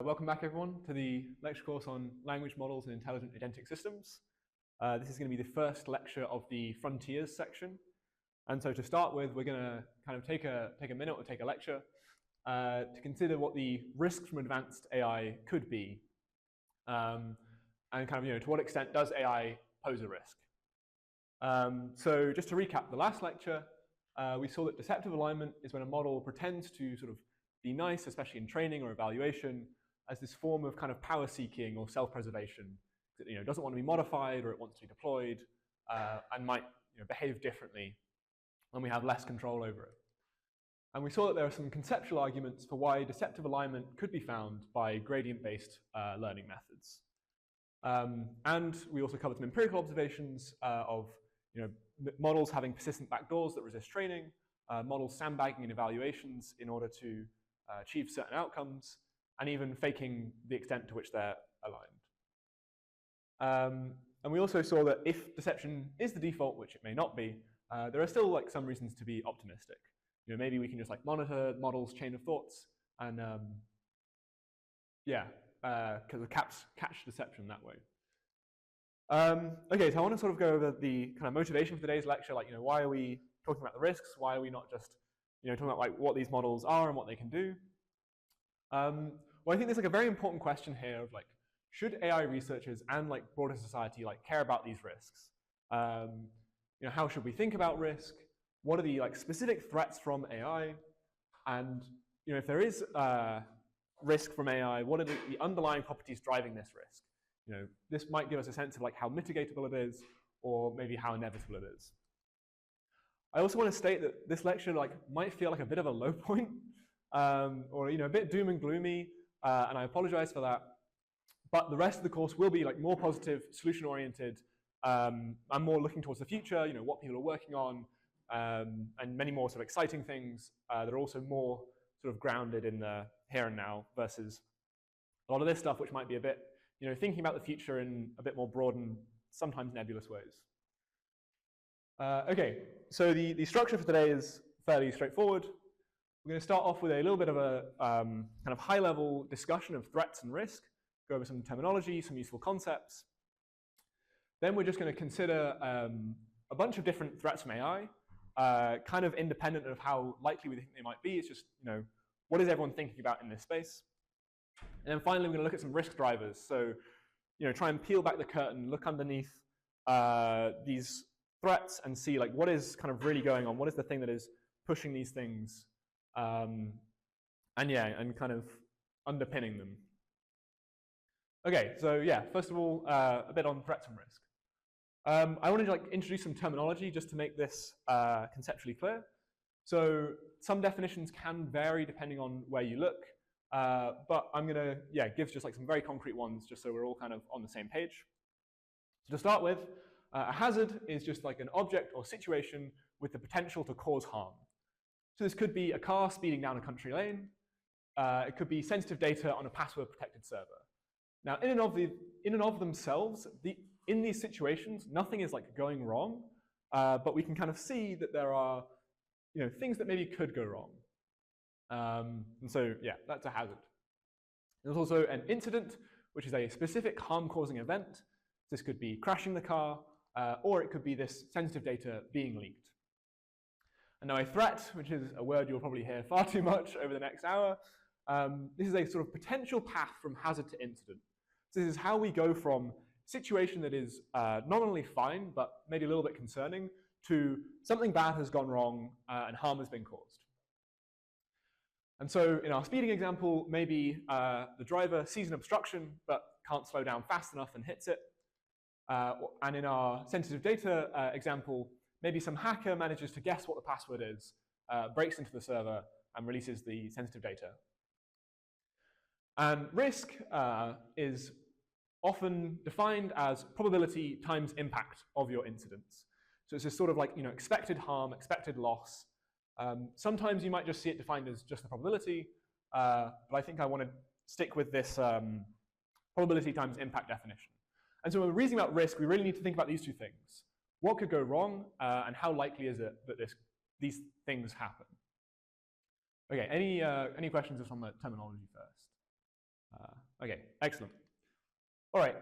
Welcome back, everyone, to the lecture course on language models and intelligent agentic systems. This is going to be the first lecture of the Frontiers section. And so to start with, we're going to kind of take a minute or take a lecture to consider what the risks from advanced AI could be, and kind of, to what extent does AI pose a risk. So just to recap the last lecture, we saw that deceptive alignment is when a model pretends to sort of be nice, especially in training or evaluation, as this form of kind of power seeking or self-preservation. It doesn't want to be modified, or it wants to be deployed, and might behave differently when we have less control over it. And we saw that there are some conceptual arguments for why deceptive alignment could be found by gradient-based learning methods. And we also covered some empirical observations of models having persistent backdoors that resist training, models sandbagging in evaluations in order to achieve certain outcomes, and even faking the extent to which they're aligned. And we also saw that if deception is the default, which it may not be, there are still some reasons to be optimistic. Maybe we can just monitor models' chain of thoughts and catch deception that way. Okay, so I want to sort of go over the kind of motivation for today's lecture. Why are we talking about the risks? Why are we not just talking about what these models are and what they can do? Well, I think there's a very important question here of should AI researchers and broader society care about these risks? How should we think about risk? What are the specific threats from AI? And if there is risk from AI, what are the underlying properties driving this risk? This might give us a sense of how mitigatable it is, or maybe how inevitable it is. I also want to state that this lecture might feel like a bit of a low point, or a bit doom and gloomy, and I apologize for that. But the rest of the course will be more positive, solution-oriented, and more looking towards the future. What people are working on, and many more sort of exciting things that are also more sort of grounded in the here and now versus a lot of this stuff, which might be a bit, thinking about the future in a bit more broad and sometimes nebulous ways. Okay, so the structure for today is fairly straightforward. We're going to start off with a little bit of a kind of high-level discussion of threats and risk, go over some terminology, some useful concepts. Then we're just going to consider a bunch of different threats from AI, kind of independent of how likely we think they might be. It's just, what is everyone thinking about in this space? And then finally, we're going to look at some risk drivers. So, try and peel back the curtain, look underneath these threats and see what is kind of really going on. What is the thing that is pushing these things, and kind of underpinning them. Okay, so first of all, a bit on threats and risk. I wanted to introduce some terminology just to make this conceptually clear. So some definitions can vary depending on where you look, but I'm going to give just some very concrete ones just so we're all kind of on the same page. So to start with, a hazard is just an object or situation with the potential to cause harm. So this could be a car speeding down a country lane. It could be sensitive data on a password-protected server. Now, in and of themselves, in these situations, nothing is going wrong, but we can kind of see that there are things that maybe could go wrong. And so, that's a hazard. There's also an incident, which is a specific harm-causing event. This could be crashing the car, or it could be this sensitive data being leaked. And now a threat, which is a word you'll probably hear far too much over the next hour, this is a sort of potential path from hazard to incident. So this is how we go from situation that is nominally fine, but maybe a little bit concerning, to something bad has gone wrong and harm has been caused. And so in our speeding example, maybe the driver sees an obstruction, but can't slow down fast enough and hits it. And in our sensitive data example, maybe some hacker manages to guess what the password is, breaks into the server, and releases the sensitive data. And risk is often defined as probability times impact of your incidents. So it's this sort of expected harm, expected loss. Sometimes you might just see it defined as just the probability, but I think I want to stick with this probability times impact definition. And so when we're reasoning about risk, we really need to think about these two things. What could go wrong, and how likely is it that these things happen? Okay, any questions just on the terminology first? Okay, excellent. All right,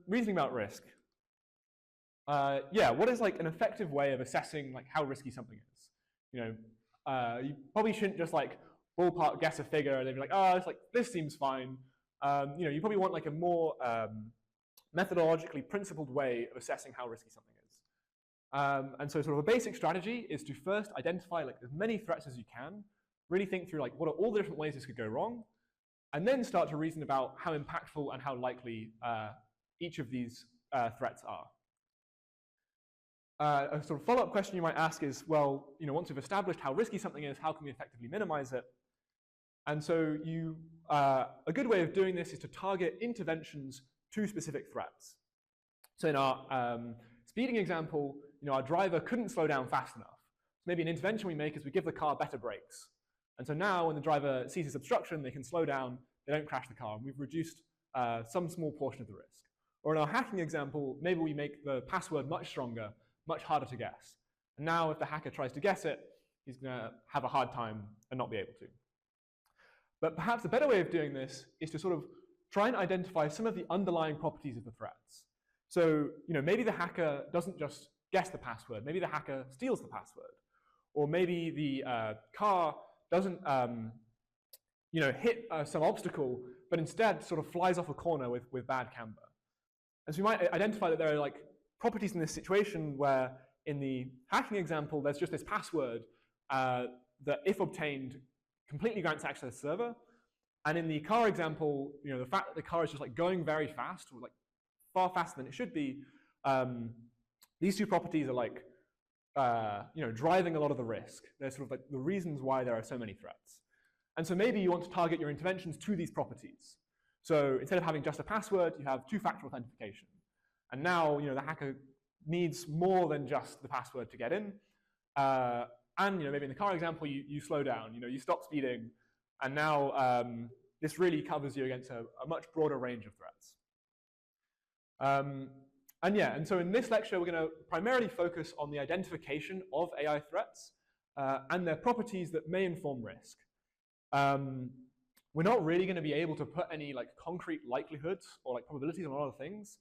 reasoning about risk. Yeah, what is like an effective way of assessing like how risky something is? You probably shouldn't just like ballpark guess a figure and then be like, oh, it's like this seems fine. You probably want like a more methodologically principled way of assessing how risky something is. And so sort of a basic strategy is to first identify like as many threats as you can, really think through like what are all the different ways this could go wrong, and then start to reason about how impactful and how likely each of these threats are. A sort of follow-up question you might ask is, well, once we've established how risky something is, how can we effectively minimize it? And so a good way of doing this is to target interventions to specific threats. So in our speeding example, our driver couldn't slow down fast enough. Maybe an intervention we make is we give the car better brakes. And so now when the driver sees this obstruction, they can slow down, they don't crash the car, and we've reduced some small portion of the risk. Or in our hacking example, maybe we make the password much stronger, much harder to guess. And now if the hacker tries to guess it, he's going to have a hard time and not be able to. But perhaps a better way of doing this is to sort of try and identify some of the underlying properties of the threats. So maybe the hacker doesn't just guess the password, maybe the hacker steals the password. Or maybe the car doesn't hit some obstacle, but instead sort of flies off a corner with bad camber. And so we might identify that there are like properties in this situation where in the hacking example, there's just this password that, if obtained, completely grants access to the server. And in the car example, the fact that the car is just like going very fast, or like far faster than it should be, these two properties are like driving a lot of the risk. They're sort of like the reasons why there are so many threats. And so maybe you want to target your interventions to these properties. So instead of having just a password, you have two-factor authentication. And now the hacker needs more than just the password to get in. And maybe in the car example, you slow down, you stop speeding, and now this really covers you against a much broader range of threats. And so in this lecture, we're going to primarily focus on the identification of AI threats and their properties that may inform risk. We're not really going to be able to put any like concrete likelihoods or like probabilities on a lot of things,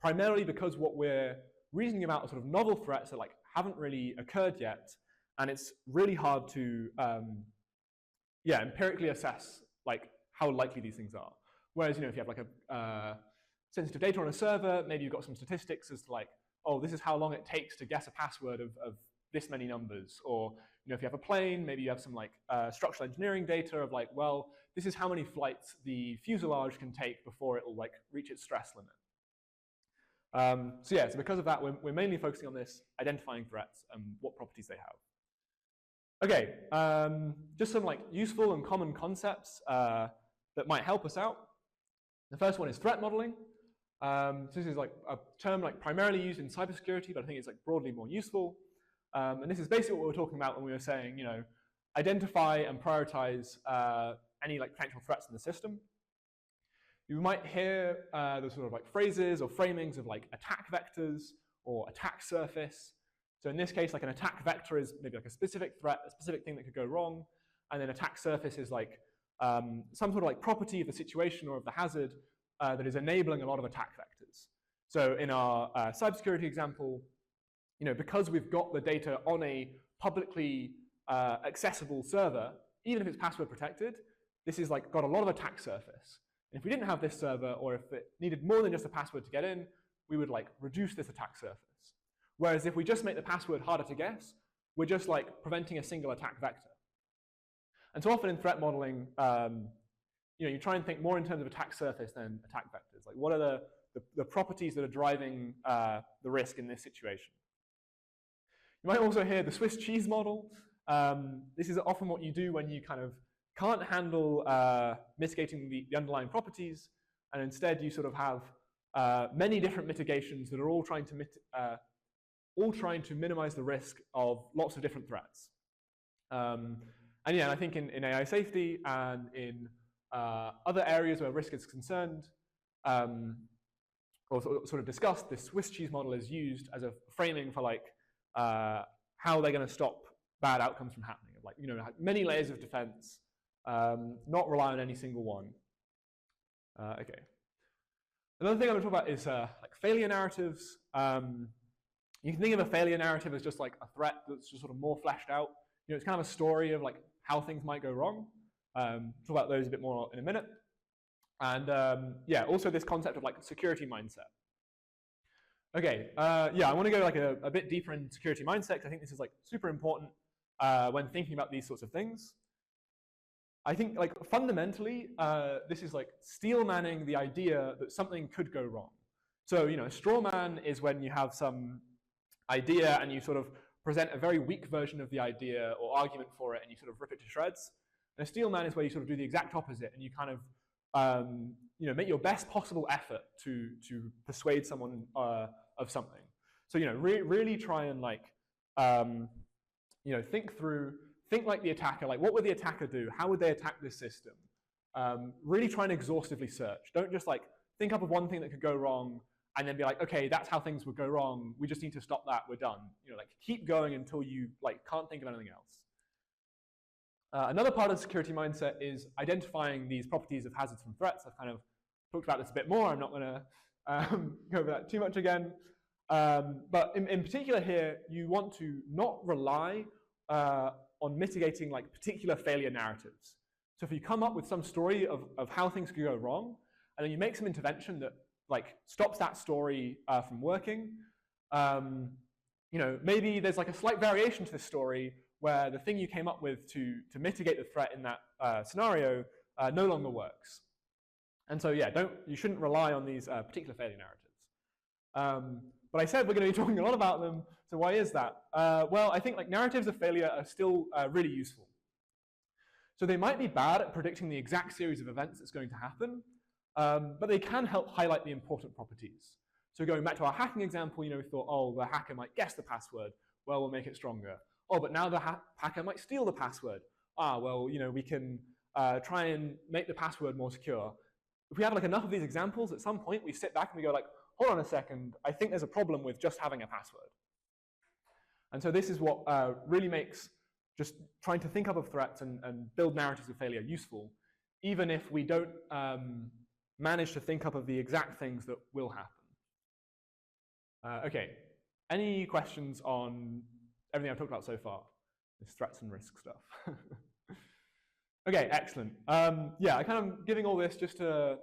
primarily because what we're reasoning about are sort of novel threats that like haven't really occurred yet, and it's really hard to empirically assess like how likely these things are. Whereas if you have like a sensitive data on a server, maybe you've got some statistics as to like, oh, this is how long it takes to guess a password of this many numbers. Or if you have a plane, maybe you have some like structural engineering data of like, well, this is how many flights the fuselage can take before it will like reach its stress limit. So because of that, we're mainly focusing on this, identifying threats and what properties they have. Okay, just some like useful and common concepts that might help us out. The first one is threat modeling. So this is like a term like primarily used in cybersecurity, but I think it's like broadly more useful. And this is basically what we were talking about when we were saying, identify and prioritize any like potential threats in the system. You might hear the sort of like phrases or framings of like attack vectors or attack surface. So in this case, like an attack vector is maybe like a specific threat, a specific thing that could go wrong, and then attack surface is like some sort of like property of the situation or of the hazard that is enabling a lot of attack vectors. So in our cybersecurity example, because we've got the data on a publicly accessible server, even if it's password protected, this is like got a lot of attack surface. And if we didn't have this server, or if it needed more than just a password to get in, we would like reduce this attack surface. Whereas if we just make the password harder to guess, we're just like preventing a single attack vector. And so often in threat modeling, you try and think more in terms of attack surface than attack vectors. Like what are the properties that are driving the risk in this situation? You might also hear the Swiss cheese model. This is often what you do when you kind of can't handle mitigating the underlying properties, and instead you sort of have many different mitigations that are all trying to minimize the risk of lots of different threats. And I think in AI safety and in other areas where risk is concerned, or sort of discussed, this Swiss cheese model is used as a framing for like how they're going to stop bad outcomes from happening. Like many layers of defense, not rely on any single one. Okay. Another thing I'm going to talk about is like failure narratives. You can think of a failure narrative as just like a threat that's just sort of more fleshed out. It's kind of a story of like how things might go wrong. Talk about those a bit more in a minute. And yeah, also this concept of like security mindset. Okay, yeah, I want to go like a bit deeper in security mindset because I think this is like super important when thinking about these sorts of things. I think like fundamentally, this is like steel manning the idea that something could go wrong. So, a straw man is when you have some idea and you sort of present a very weak version of the idea or argument for it and you sort of rip it to shreds. And a steel man is where you sort of do the exact opposite and you kind of make your best possible effort to persuade someone of something. So really try and like think like the attacker. Like, what would the attacker do? How would they attack this system? Really try and exhaustively search. Don't just like think up of one thing that could go wrong and then be like, okay, that's how things would go wrong. We just need to stop that. We're done. Like keep going until you like can't think of anything else. Another part of security mindset is identifying these properties of hazards from threats. I've kind of talked about this a bit more. I'm not going to go over that too much again. But in particular here, you want to not rely on mitigating like particular failure narratives. So if you come up with some story of how things could go wrong, and then you make some intervention that like stops that story from working, maybe there's like a slight variation to this story where the thing you came up with to mitigate the threat in that scenario no longer works. And so yeah, you shouldn't rely on these particular failure narratives. But I said we're going to be talking a lot about them, so why is that? Well, I think like narratives of failure are still really useful. So they might be bad at predicting the exact series of events that's going to happen, but they can help highlight the important properties. So going back to our hacking example, we thought, oh, the hacker might guess the password. Well, we'll make it stronger. Oh, but now the hacker might steal the password. Ah, well, we can try and make the password more secure. If we have like enough of these examples, at some point we sit back and we go like, hold on a second, I think there's a problem with just having a password. And so this is what really makes just trying to think up of threats and build narratives of failure useful, even if we don't manage to think up of the exact things that will happen. Okay, any questions on everything I've talked about so far? This threats and risk stuff. Okay, excellent. Yeah, I kind of giving all this just to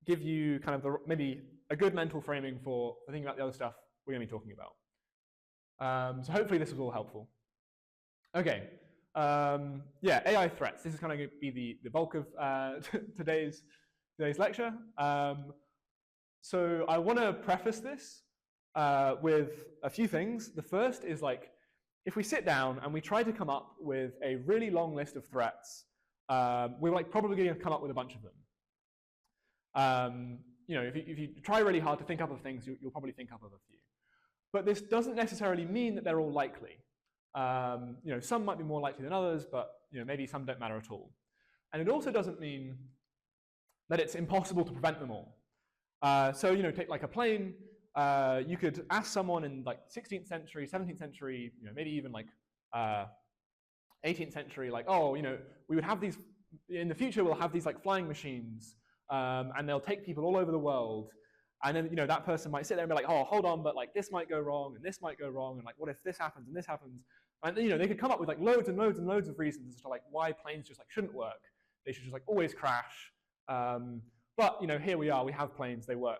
give you kind of maybe a good mental framing for thinking about the other stuff we're going to be talking about. So hopefully this was all helpful. Okay, yeah, AI threats. This is kind of going to be the bulk of today's lecture. So I want to preface this with a few things. The first is like, if we sit down and we try to come up with a really long list of threats, we're like probably going to come up with a bunch of them. If you try really hard to think up of things, you'll probably think up of a few. But this doesn't necessarily mean that they're all likely. Some might be more likely than others, but maybe some don't matter at all. And it also doesn't mean that it's impossible to prevent them all. So take like a plane. You could ask someone in like 16th century, 17th century, maybe even like 18th century, like, oh, we would have these, in the future we'll have these like flying machines, and they'll take people all over the world. And then, that person might sit there and be like, oh, hold on, but like this might go wrong and this might go wrong. And like, what if this happens and this happens? And they could come up with like loads and loads and loads of reasons as to like why planes just like shouldn't work. They should just like always crash. But here we are, we have planes, they work.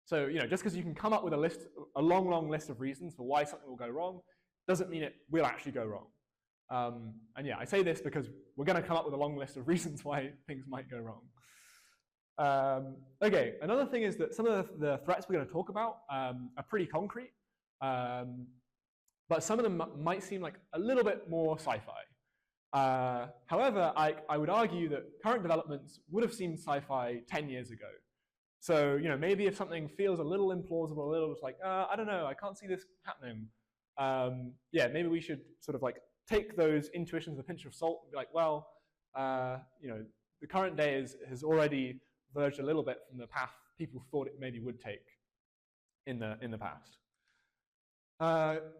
So, just because you can come up with a long list of reasons for why something will go wrong, doesn't mean it will actually go wrong. And yeah, I say this because we're going to come up with a long list of reasons why things might go wrong. Okay, another thing is that some of the threats we're going to talk about are pretty concrete, but some of them might seem like a little bit more sci-fi. However, I would argue that current developments would have seemed sci-fi 10 years ago. So, maybe if something feels a little implausible, a little just like, I don't know, I can't see this happening. Yeah, maybe we should sort of like take those intuitions with a pinch of salt and be like, well, the current day has already verged a little bit from the path people thought it maybe would take in the past.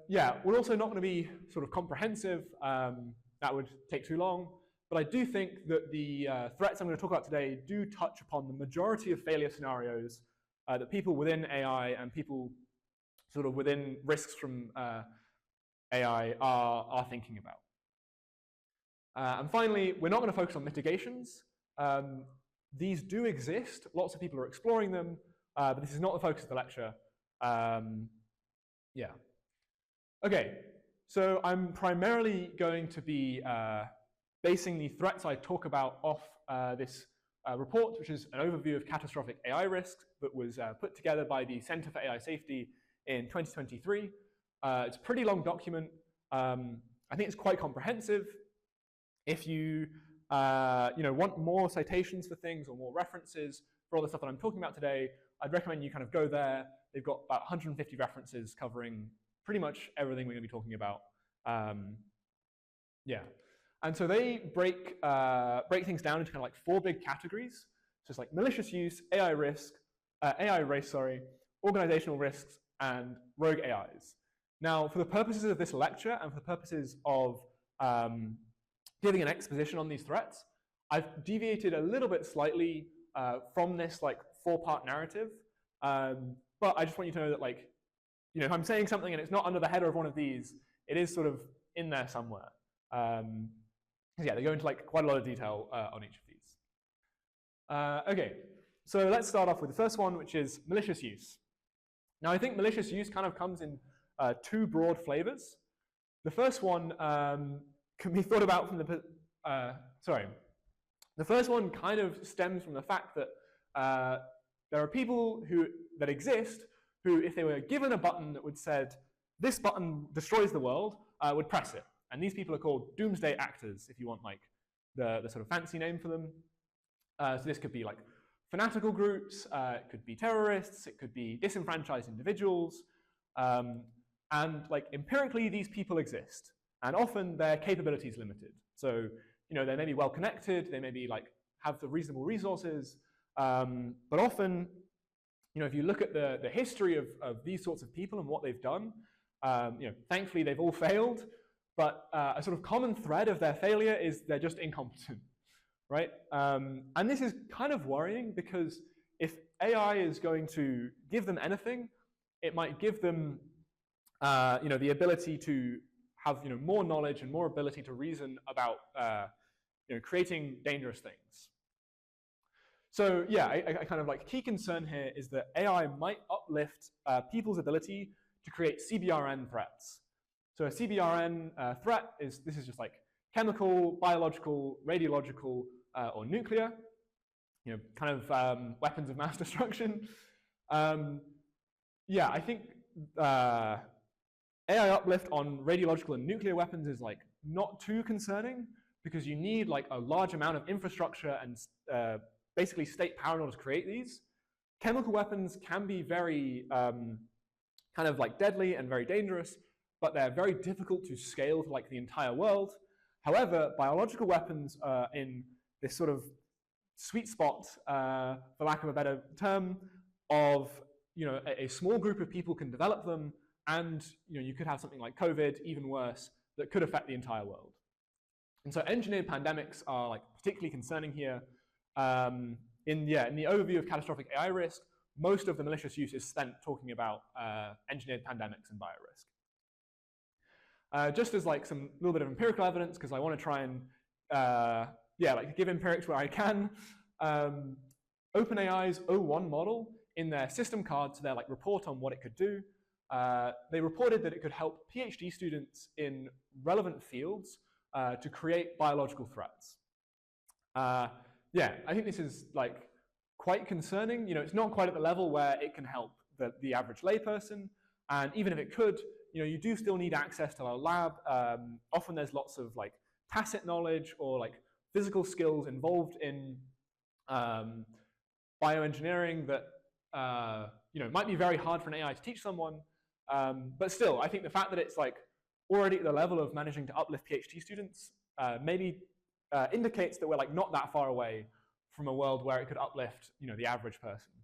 Yeah, we're also not going to be sort of comprehensive. That would take too long. but I do think that the threats I'm going to talk about today do touch upon the majority of failure scenarios that people within AI and people sort of within risks from AI are thinking about. And finally, we're not going to focus on mitigations. These do exist. Lots of people are exploring them, but this is not the focus of the lecture. Yeah. Okay, so I'm primarily going to be basing the threats I talk about off this report, which is an overview of catastrophic AI risks that was put together by the Center for AI Safety in 2023. It's a pretty long document. I think it's quite comprehensive. If you want more citations for things or more references for all the stuff that I'm talking about today, I'd recommend you kind of go there. They've got about 150 references covering pretty much everything we're going to be talking about. Yeah, and so they break things down into kind of like 4 big categories. So it's like malicious use, AI race, organizational risks, and rogue AIs. Now, for the purposes of this lecture and for the purposes of giving an exposition on these threats, I've deviated a little bit slightly from this like 4-part narrative, but I just want you to know that, like, if I'm saying something and it's not under the header of one of these, it is sort of in there somewhere. Yeah, they go into like quite a lot of detail on each of these. Okay, so let's start off with the first one, which is malicious use. Now, I think malicious use kind of comes in 2 broad flavors. The first one can be thought about from the first one kind of stems from the fact that there are people that exist who, if they were given a button that would said, this button destroys the world, would press it. And these people are called doomsday actors, if you want like the sort of fancy name for them. So this could be like fanatical groups, it could be terrorists, it could be disenfranchised individuals, and like empirically these people exist. And often their capability is limited. So, they may be well connected, they may be like have the reasonable resources, but often, if you look at the history of these sorts of people and what they've done, thankfully they've all failed, but a sort of common thread of their failure is they're just incompetent, right? And this is kind of worrying because if AI is going to give them anything, it might give them, the ability to have more knowledge and more ability to reason about creating dangerous things. So yeah, I kind of like key concern here is that AI might uplift people's ability to create CBRN threats. So a CBRN threat is just like chemical, biological, radiological, or nuclear, kind of weapons of mass destruction. Yeah, I think AI uplift on radiological and nuclear weapons is like not too concerning because you need like a large amount of infrastructure and basically state power in order to create these. Chemical weapons can be very kind of like deadly and very dangerous, but they're very difficult to scale to like the entire world. However, biological weapons are in this sort of sweet spot, for lack of a better term, of a small group of people can develop them, and you could have something like COVID, even worse, that could affect the entire world. And so engineered pandemics are like particularly concerning here. In the overview of catastrophic AI risk, most of the malicious use is spent talking about engineered pandemics and biorisk. Just as like some little bit of empirical evidence, because I want to try and give empirics where I can. OpenAI's O1 model, in their system card, so their like report on what it could do, they reported that it could help PhD students in relevant fields to create biological threats. Yeah, I think this is like quite concerning. It's not quite at the level where it can help the average layperson, and even if it could, you do still need access to a lab. Often there's lots of like tacit knowledge or like physical skills involved in bioengineering that might be very hard for an AI to teach someone. But still, I think the fact that it's like already at the level of managing to uplift PhD students maybe indicates that we're like not that far away from a world where it could uplift the average person.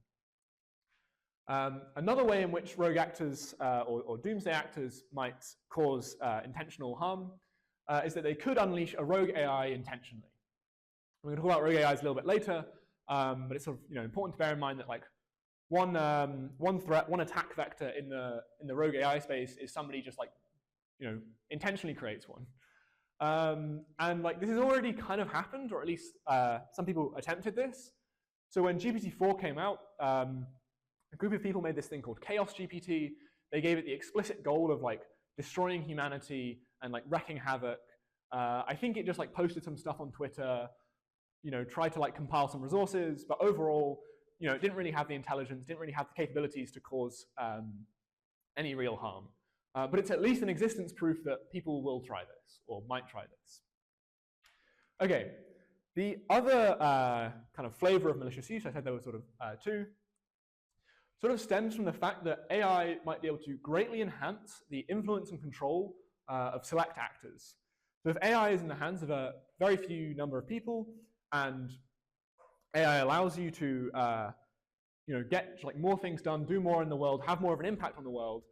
Another way in which rogue actors or doomsday actors might cause intentional harm is that they could unleash a rogue AI intentionally. I'm going to talk about rogue AIs a little bit later, but it's sort of important to bear in mind that like one attack vector in the rogue AI space is somebody just like intentionally creates one. And like this has already kind of happened, or at least some people attempted this. So when GPT-4 came out, a group of people made this thing called Chaos GPT. They gave it the explicit goal of like destroying humanity and like wrecking havoc. I think it just like posted some stuff on Twitter, tried to like compile some resources, but overall, it didn't really have the intelligence, didn't really have the capabilities to cause any real harm. But it's at least an existence proof that people will try this, or might try this. Okay, the other kind of flavor of malicious use, I said there were sort of two, sort of stems from the fact that AI might be able to greatly enhance the influence and control of select actors. So if AI is in the hands of a very few number of people, and AI allows you to get like more things done, do more in the world, have more of an impact on the world,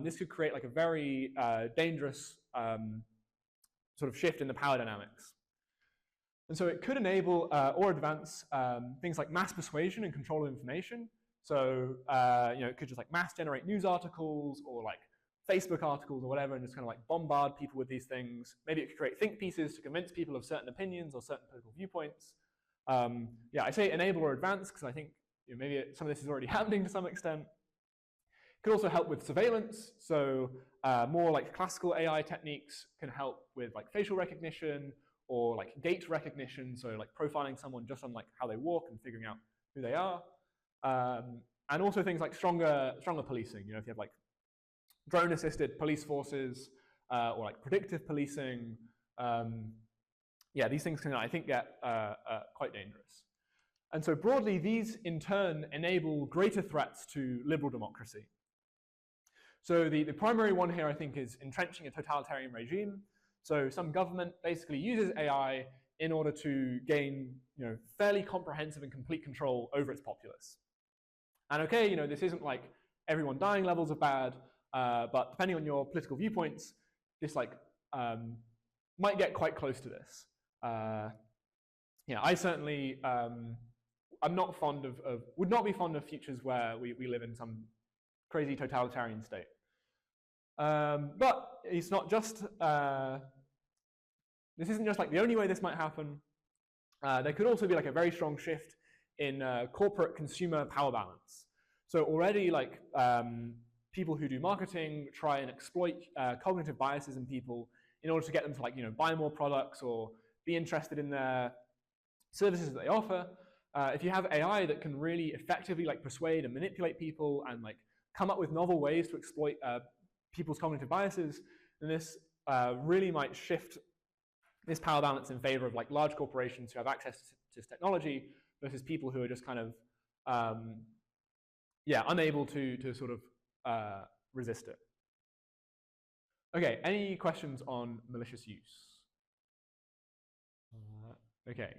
this could create like a very dangerous sort of shift in the power dynamics. And so it could enable or advance things like mass persuasion and control of information. So it could just like mass generate news articles or like Facebook articles or whatever, and just kind of like bombard people with these things. Maybe it could create think pieces to convince people of certain opinions or certain political viewpoints. I say enable or advance because I think maybe some of this is already happening to some extent. It could also help with surveillance. So more like classical AI techniques can help with like facial recognition or like gait recognition. So like profiling someone just on like how they walk and figuring out who they are. And also things like stronger policing. If you have like drone-assisted police forces or like predictive policing, these things can, I think, get quite dangerous. And so broadly, these in turn enable greater threats to liberal democracy. So the primary one here, I think, is entrenching a totalitarian regime. So some government basically uses AI in order to gain fairly comprehensive and complete control over its populace. And okay, this isn't like everyone dying levels of bad, but depending on your political viewpoints, this like might get quite close to this. I certainly I'm not fond of would not be fond of futures where we live in some crazy totalitarian state. But it's not just this isn't just like the only way this might happen. There could also be like a very strong shift in corporate consumer power balance. So already like people who do marketing try and exploit cognitive biases in people in order to get them to like buy more products or be interested in their services that they offer. If you have AI that can really effectively like persuade and manipulate people and like come up with novel ways to exploit people's cognitive biases, then this really might shift this power balance in favor of like large corporations who have access to this technology versus people who are just kind of unable to sort of resist it. Okay, any questions on malicious use? Okay.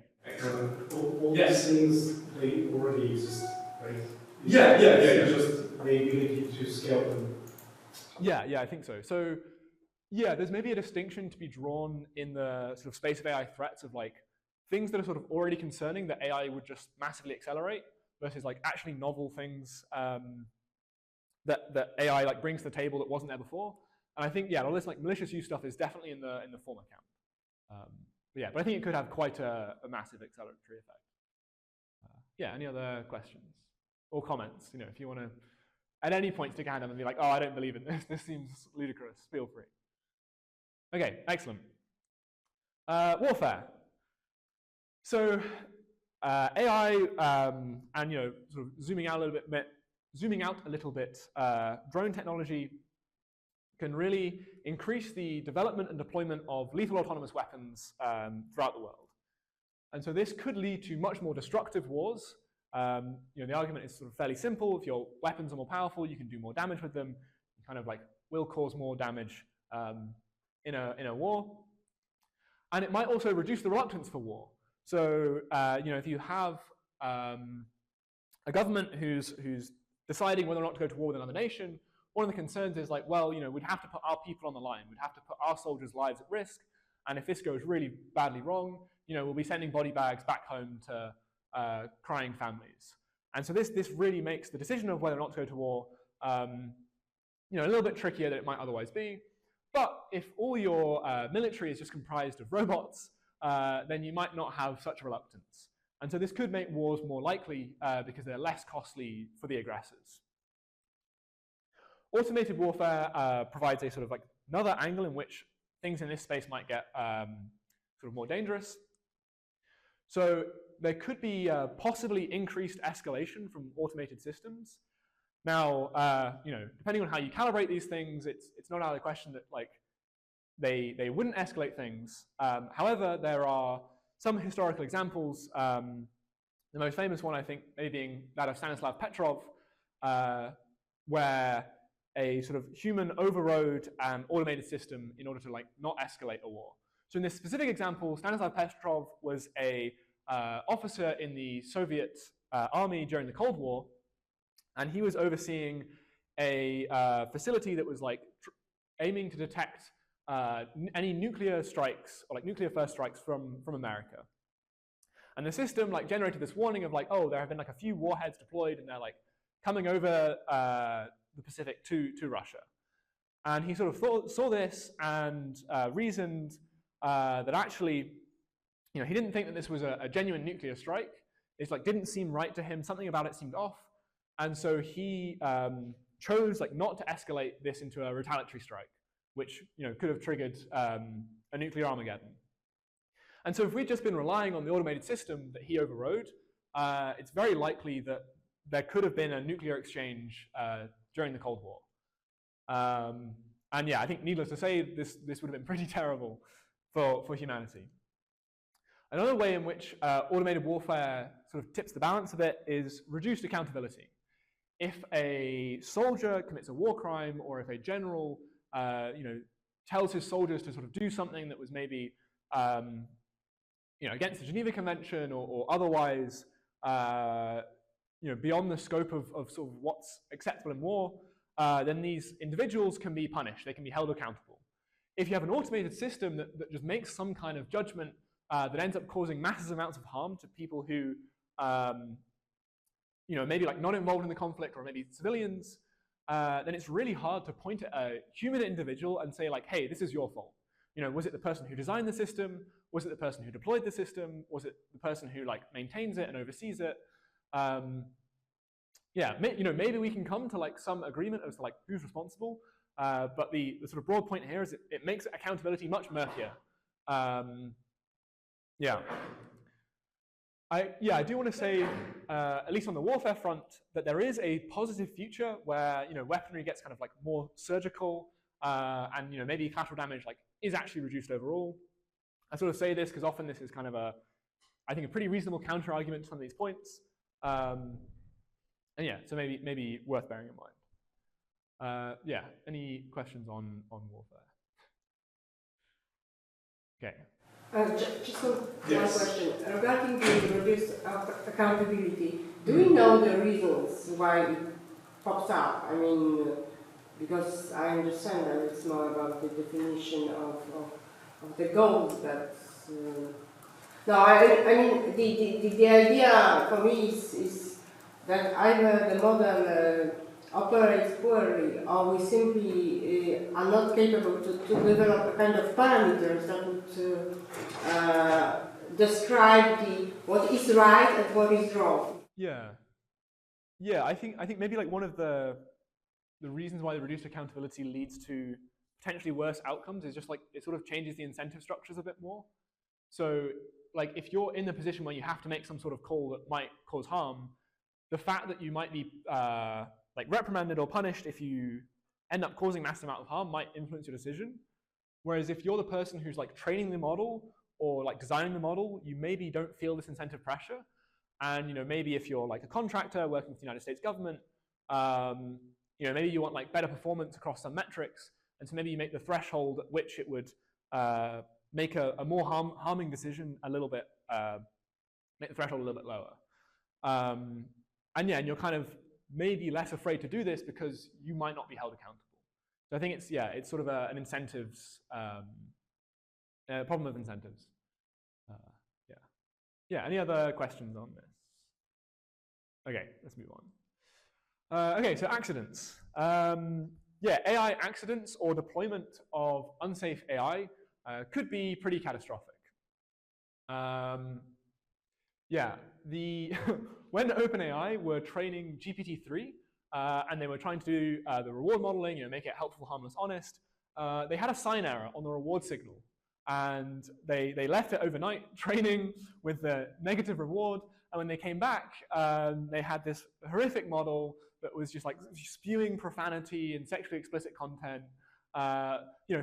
All these things, they already exist, right? Yeah. Just the ability to scale them. Yeah, I think so. So, yeah, there's maybe a distinction to be drawn in the sort of space of AI threats of like things that are sort of already concerning that AI would just massively accelerate versus like actually novel things that AI like brings to the table that wasn't there before. And I think all this like malicious use stuff is definitely in the former camp. But I think it could have quite a massive acceleratory effect. Any other questions or comments? If you want to, at any point, stick a hand up and be like, "Oh, I don't believe in this. This seems ludicrous." Feel free. Okay, excellent. Warfare. So AI and sort of zooming out a little bit, drone technology can really increase the development and deployment of lethal autonomous weapons throughout the world. And so this could lead to much more destructive wars. The argument is sort of fairly simple. If your weapons are more powerful, you can do more damage with them. You kind of like will cause more damage in a war. And it might also reduce the reluctance for war. So if you have a government who's deciding whether or not to go to war with another nation, one of the concerns is like, well, we'd have to put our people on the line. We'd have to put our soldiers' lives at risk. And if this goes really badly wrong, we'll be sending body bags back home to crying families. And so this really makes the decision of whether or not to go to war a little bit trickier than it might otherwise be. But if all your military is just comprised of robots, then you might not have such a reluctance. And so this could make wars more likely because they're less costly for the aggressors. Automated warfare provides a sort of like another angle in which things in this space might get sort of more dangerous. So there could be possibly increased escalation from automated systems. Now, depending on how you calibrate these things, it's not out of the question that like they wouldn't escalate things. However, there are some historical examples. The most famous one, I think, maybe being that of Stanislav Petrov, where a sort of human overrode an automated system in order to like not escalate a war. So in this specific example, Stanislav Petrov was a officer in the Soviet army during the Cold War, and he was overseeing a facility that was like aiming to detect any nuclear strikes or like nuclear first strikes from America. And the system like generated this warning of like, oh, there have been like a few warheads deployed and they're like coming over the Pacific to Russia. And he sort of saw this and reasoned that actually, he didn't think that this was a genuine nuclear strike. It like didn't seem right to him. Something about it seemed off. And so he chose like not to escalate this into a retaliatory strike, which could have triggered a nuclear Armageddon. And so if we'd just been relying on the automated system that he overrode, it's very likely that there could have been a nuclear exchange during the Cold War. And yeah, I think needless to say, this would have been pretty terrible for humanity. Another way in which automated warfare sort of tips the balance a bit is reduced accountability. If a soldier commits a war crime, or if a general tells his soldiers to sort of do something that was maybe against the Geneva Convention or otherwise beyond the scope of sort of what's acceptable in war, then these individuals can be punished. They can be held accountable. If you have an automated system that just makes some kind of judgment that ends up causing massive amounts of harm to people who maybe like not involved in the conflict, or maybe civilians, then it's really hard to point at a human individual and say like, hey, this is your fault. Was it the person who designed the system? Was it the person who deployed the system? Was it the person who like maintains it and oversees it? Maybe we can come to like some agreement as to like who's responsible. But the sort of broad point here is it makes accountability much murkier. I do want to say, at least on the warfare front, that there is a positive future where weaponry gets kind of like more surgical, and maybe collateral damage like is actually reduced overall. I sort of say this because often this is kind of I think a pretty reasonable counter argument to some of these points. So maybe worth bearing in mind. Any questions on warfare? Okay. Just one question. Regarding the reduced accountability, do we know the reasons why it pops up? I mean, because I understand that it's more about the definition of the goals that... No, I mean, the idea for me is that either the model operates poorly, or we simply are not capable to develop a kind of parameters that would describe what is right and what is wrong. Yeah. I think maybe like one of the reasons why the reduced accountability leads to potentially worse outcomes is just like it sort of changes the incentive structures a bit more. So like if you're in the position where you have to make some sort of call that might cause harm, the fact that you might be like reprimanded or punished if you end up causing massive amount of harm might influence your decision. Whereas if you're the person who's like training the model or like designing the model, you maybe don't feel this incentive pressure. And maybe if you're like a contractor working with the United States government, maybe you want like better performance across some metrics, and so maybe you make the threshold at which it would make a more harming decision a little bit, make the threshold a little bit lower. And you're kind of maybe less afraid to do this because you might not be held accountable. So I think it's sort of an incentives, problem of incentives. Yeah, any other questions on this? Okay, let's move on. Okay, so accidents. Yeah, AI accidents or deployment of unsafe AI could be pretty catastrophic. Yeah, when OpenAI were training GPT-3 and they were trying to do the reward modeling, make it helpful, harmless, honest, they had a sign error on the reward signal. And they left it overnight training with the negative reward. And when they came back, they had this horrific model that was just like spewing profanity and sexually explicit content.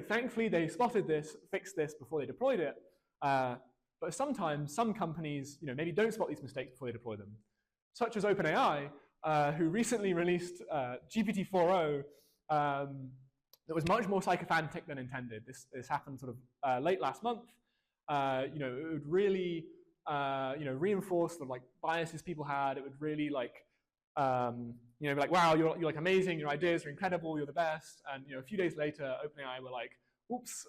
Thankfully they spotted this, fixed this before they deployed it. But sometimes some companies, maybe don't spot these mistakes before they deploy them, such as OpenAI, who recently released GPT-4o that was much more sycophantic than intended. This happened sort of late last month. It would really reinforce the biases people had. It would really be like, wow, you're like amazing. Your ideas are incredible. You're the best. And a few days later, OpenAI were like, oops,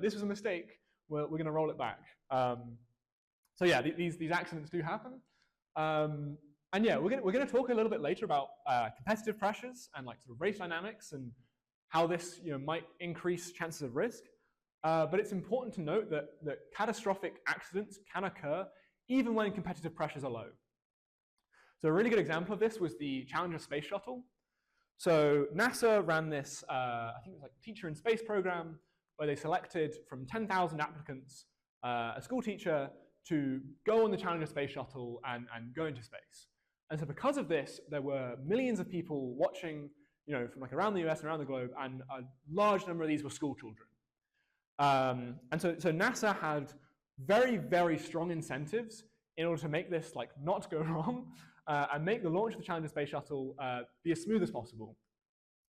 this was a mistake. We're going to roll it back. So yeah, these accidents do happen. And yeah, we're going to talk a little bit later about competitive pressures and sort of race dynamics and how this might increase chances of risk. But it's important to note that catastrophic accidents can occur even when competitive pressures are low. So a really good example of this was the Challenger space shuttle. So NASA ran this, I think it was Teacher in Space program, where they selected from 10,000 applicants a school teacher to go on the Challenger space shuttle and go into space. And so because of this, there were millions of people watching from around the US and around the globe, and a large number of these were school children. And so NASA had very, very strong incentives in order to make this not go wrong and make the launch of the Challenger space shuttle be as smooth as possible.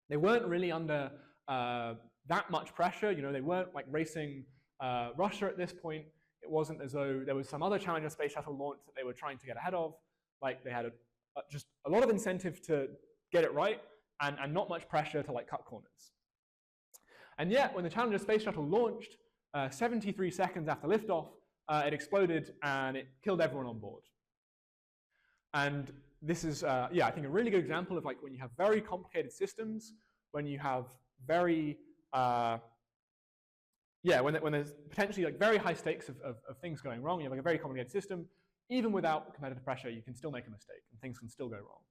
They weren't really under that much pressure. They weren't racing Russia at this point. It wasn't as though there was some other Challenger space shuttle launch that they were trying to get ahead of. They had just a lot of incentive to get it right, and not much pressure to cut corners. And yet, when the Challenger space shuttle launched, 73 seconds after liftoff, it exploded and it killed everyone on board. And this is, I think a really good example of when you have very complicated systems, when you have very, when there's potentially very high stakes of things going wrong, you have a very complicated system, even without competitive pressure, you can still make a mistake and things can still go wrong.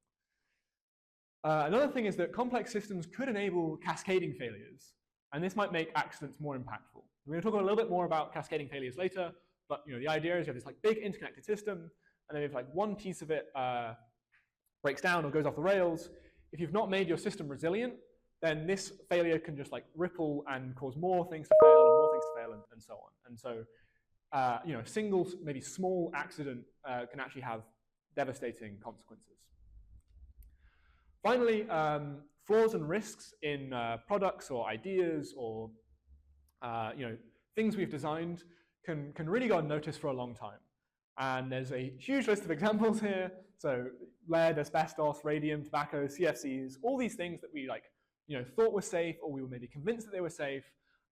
Another thing is that complex systems could enable cascading failures, and this might make accidents more impactful. We're going to talk a little bit more about cascading failures later, but the idea is you have this big interconnected system, and then if one piece of it breaks down or goes off the rails, if you've not made your system resilient, then this failure can just ripple and cause more things to fail and more things to fail and so on. And so a single, maybe small accident can actually have devastating consequences. Finally, flaws and risks in products or ideas or things we've designed can really go unnoticed for a long time. And there's a huge list of examples here. So lead, asbestos, radium, tobacco, CFCs, all these things that we thought were safe, or we were maybe convinced that they were safe.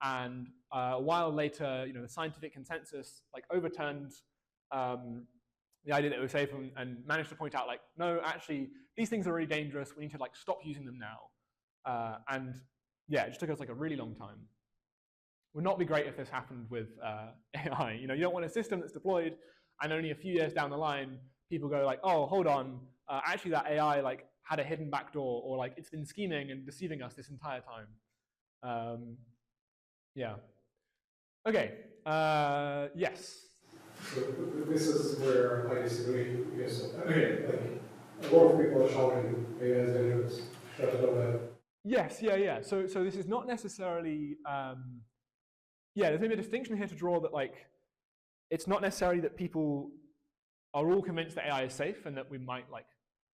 And a while later, the scientific consensus overturned the idea that it was safe and managed to point out no, actually, these things are really dangerous. We need to stop using them now. And yeah, it just took us a really long time. Would not be great if this happened with AI. You don't want a system that's deployed and only a few years down the line, people go oh, hold on, actually that AI had a hidden backdoor, or it's been scheming and deceiving us this entire time. Yeah. Okay. Yes. So this is where I disagree, because again, a lot of people are shouting AI is dangerous. Shut it down. Yes, yeah. So this is not necessarily. There's maybe a distinction here to draw that it's not necessarily that people are all convinced that AI is safe and that we might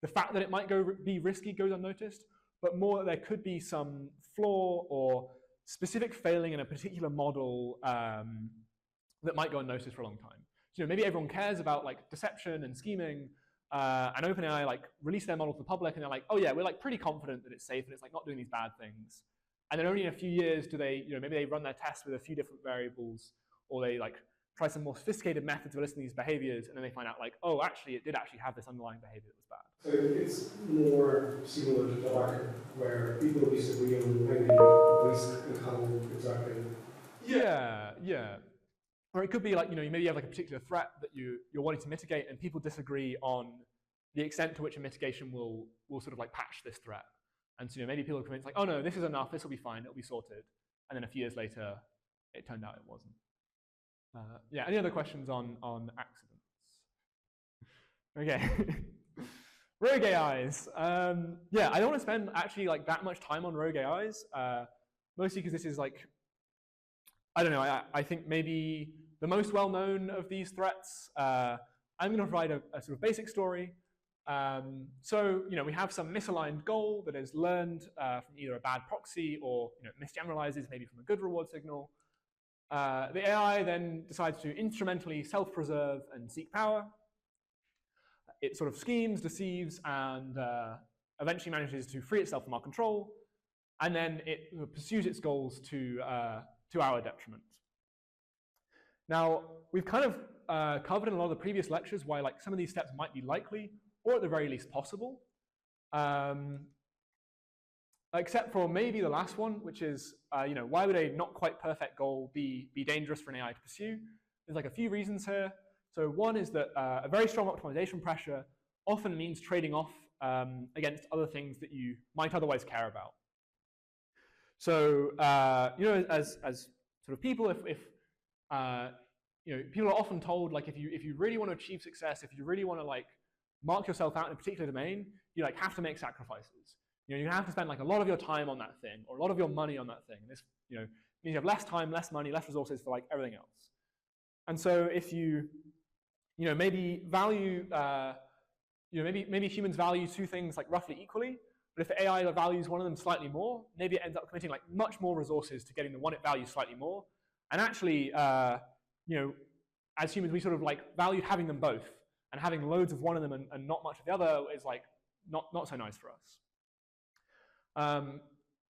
the fact that it might be risky goes unnoticed, but more that there could be some flaw or specific failing in a particular model that might go unnoticed for a long time. So maybe everyone cares about deception and scheming, and OpenAI release their model to the public, and they're oh yeah, we're pretty confident that it's safe and it's not doing these bad things. And then only in a few years do they, maybe they run their tests with a few different variables, or they try some more sophisticated methods of listening to these behaviors, and then they find out like, oh, actually, it did actually have this underlying behavior that was bad. So it's more similar to tobacco, where people disagree on maybe risk and how exactly. Yeah, yeah. Or it could be like, maybe you have like a particular threat that you're wanting to mitigate, and people disagree on the extent to which a mitigation will sort of like patch this threat. And so maybe people are convinced like, oh no, this is enough, this will be fine, it'll be sorted. And then a few years later, it turned out it wasn't. Yeah, any other questions on accidents? Okay. Rogue AIs. Yeah, I don't want to spend actually like that much time on rogue AIs, mostly because this is like, I don't know, I think maybe the most well-known of these threats. I'm going to provide a sort of basic story. So, we have some misaligned goal that is learned from either a bad proxy or misgeneralizes maybe from a good reward signal. The AI then decides to instrumentally self-preserve and seek power. It sort of schemes, deceives, and eventually manages to free itself from our control. And then it pursues its goals to our detriment. Now, we've kind of covered in a lot of the previous lectures why like some of these steps might be likely, or at the very least possible. Except for maybe the last one, which is, why would a not quite perfect goal be dangerous for an AI to pursue? There's like a few reasons here. So one is that a very strong optimization pressure often means trading off against other things that you might otherwise care about. So, as sort of people, if people are often told like if you really want to achieve success, if you really want to like mark yourself out in a particular domain, you like have to make sacrifices. You have to spend like a lot of your time on that thing or a lot of your money on that thing. This means you have less time, less money, less resources for like everything else. And so if you maybe value maybe humans value two things like roughly equally, but if the AI values one of them slightly more, maybe it ends up committing like much more resources to getting the one it values slightly more. And actually, as humans, we sort of like value having them both, and having loads of one of them and not much of the other is like not so nice for us.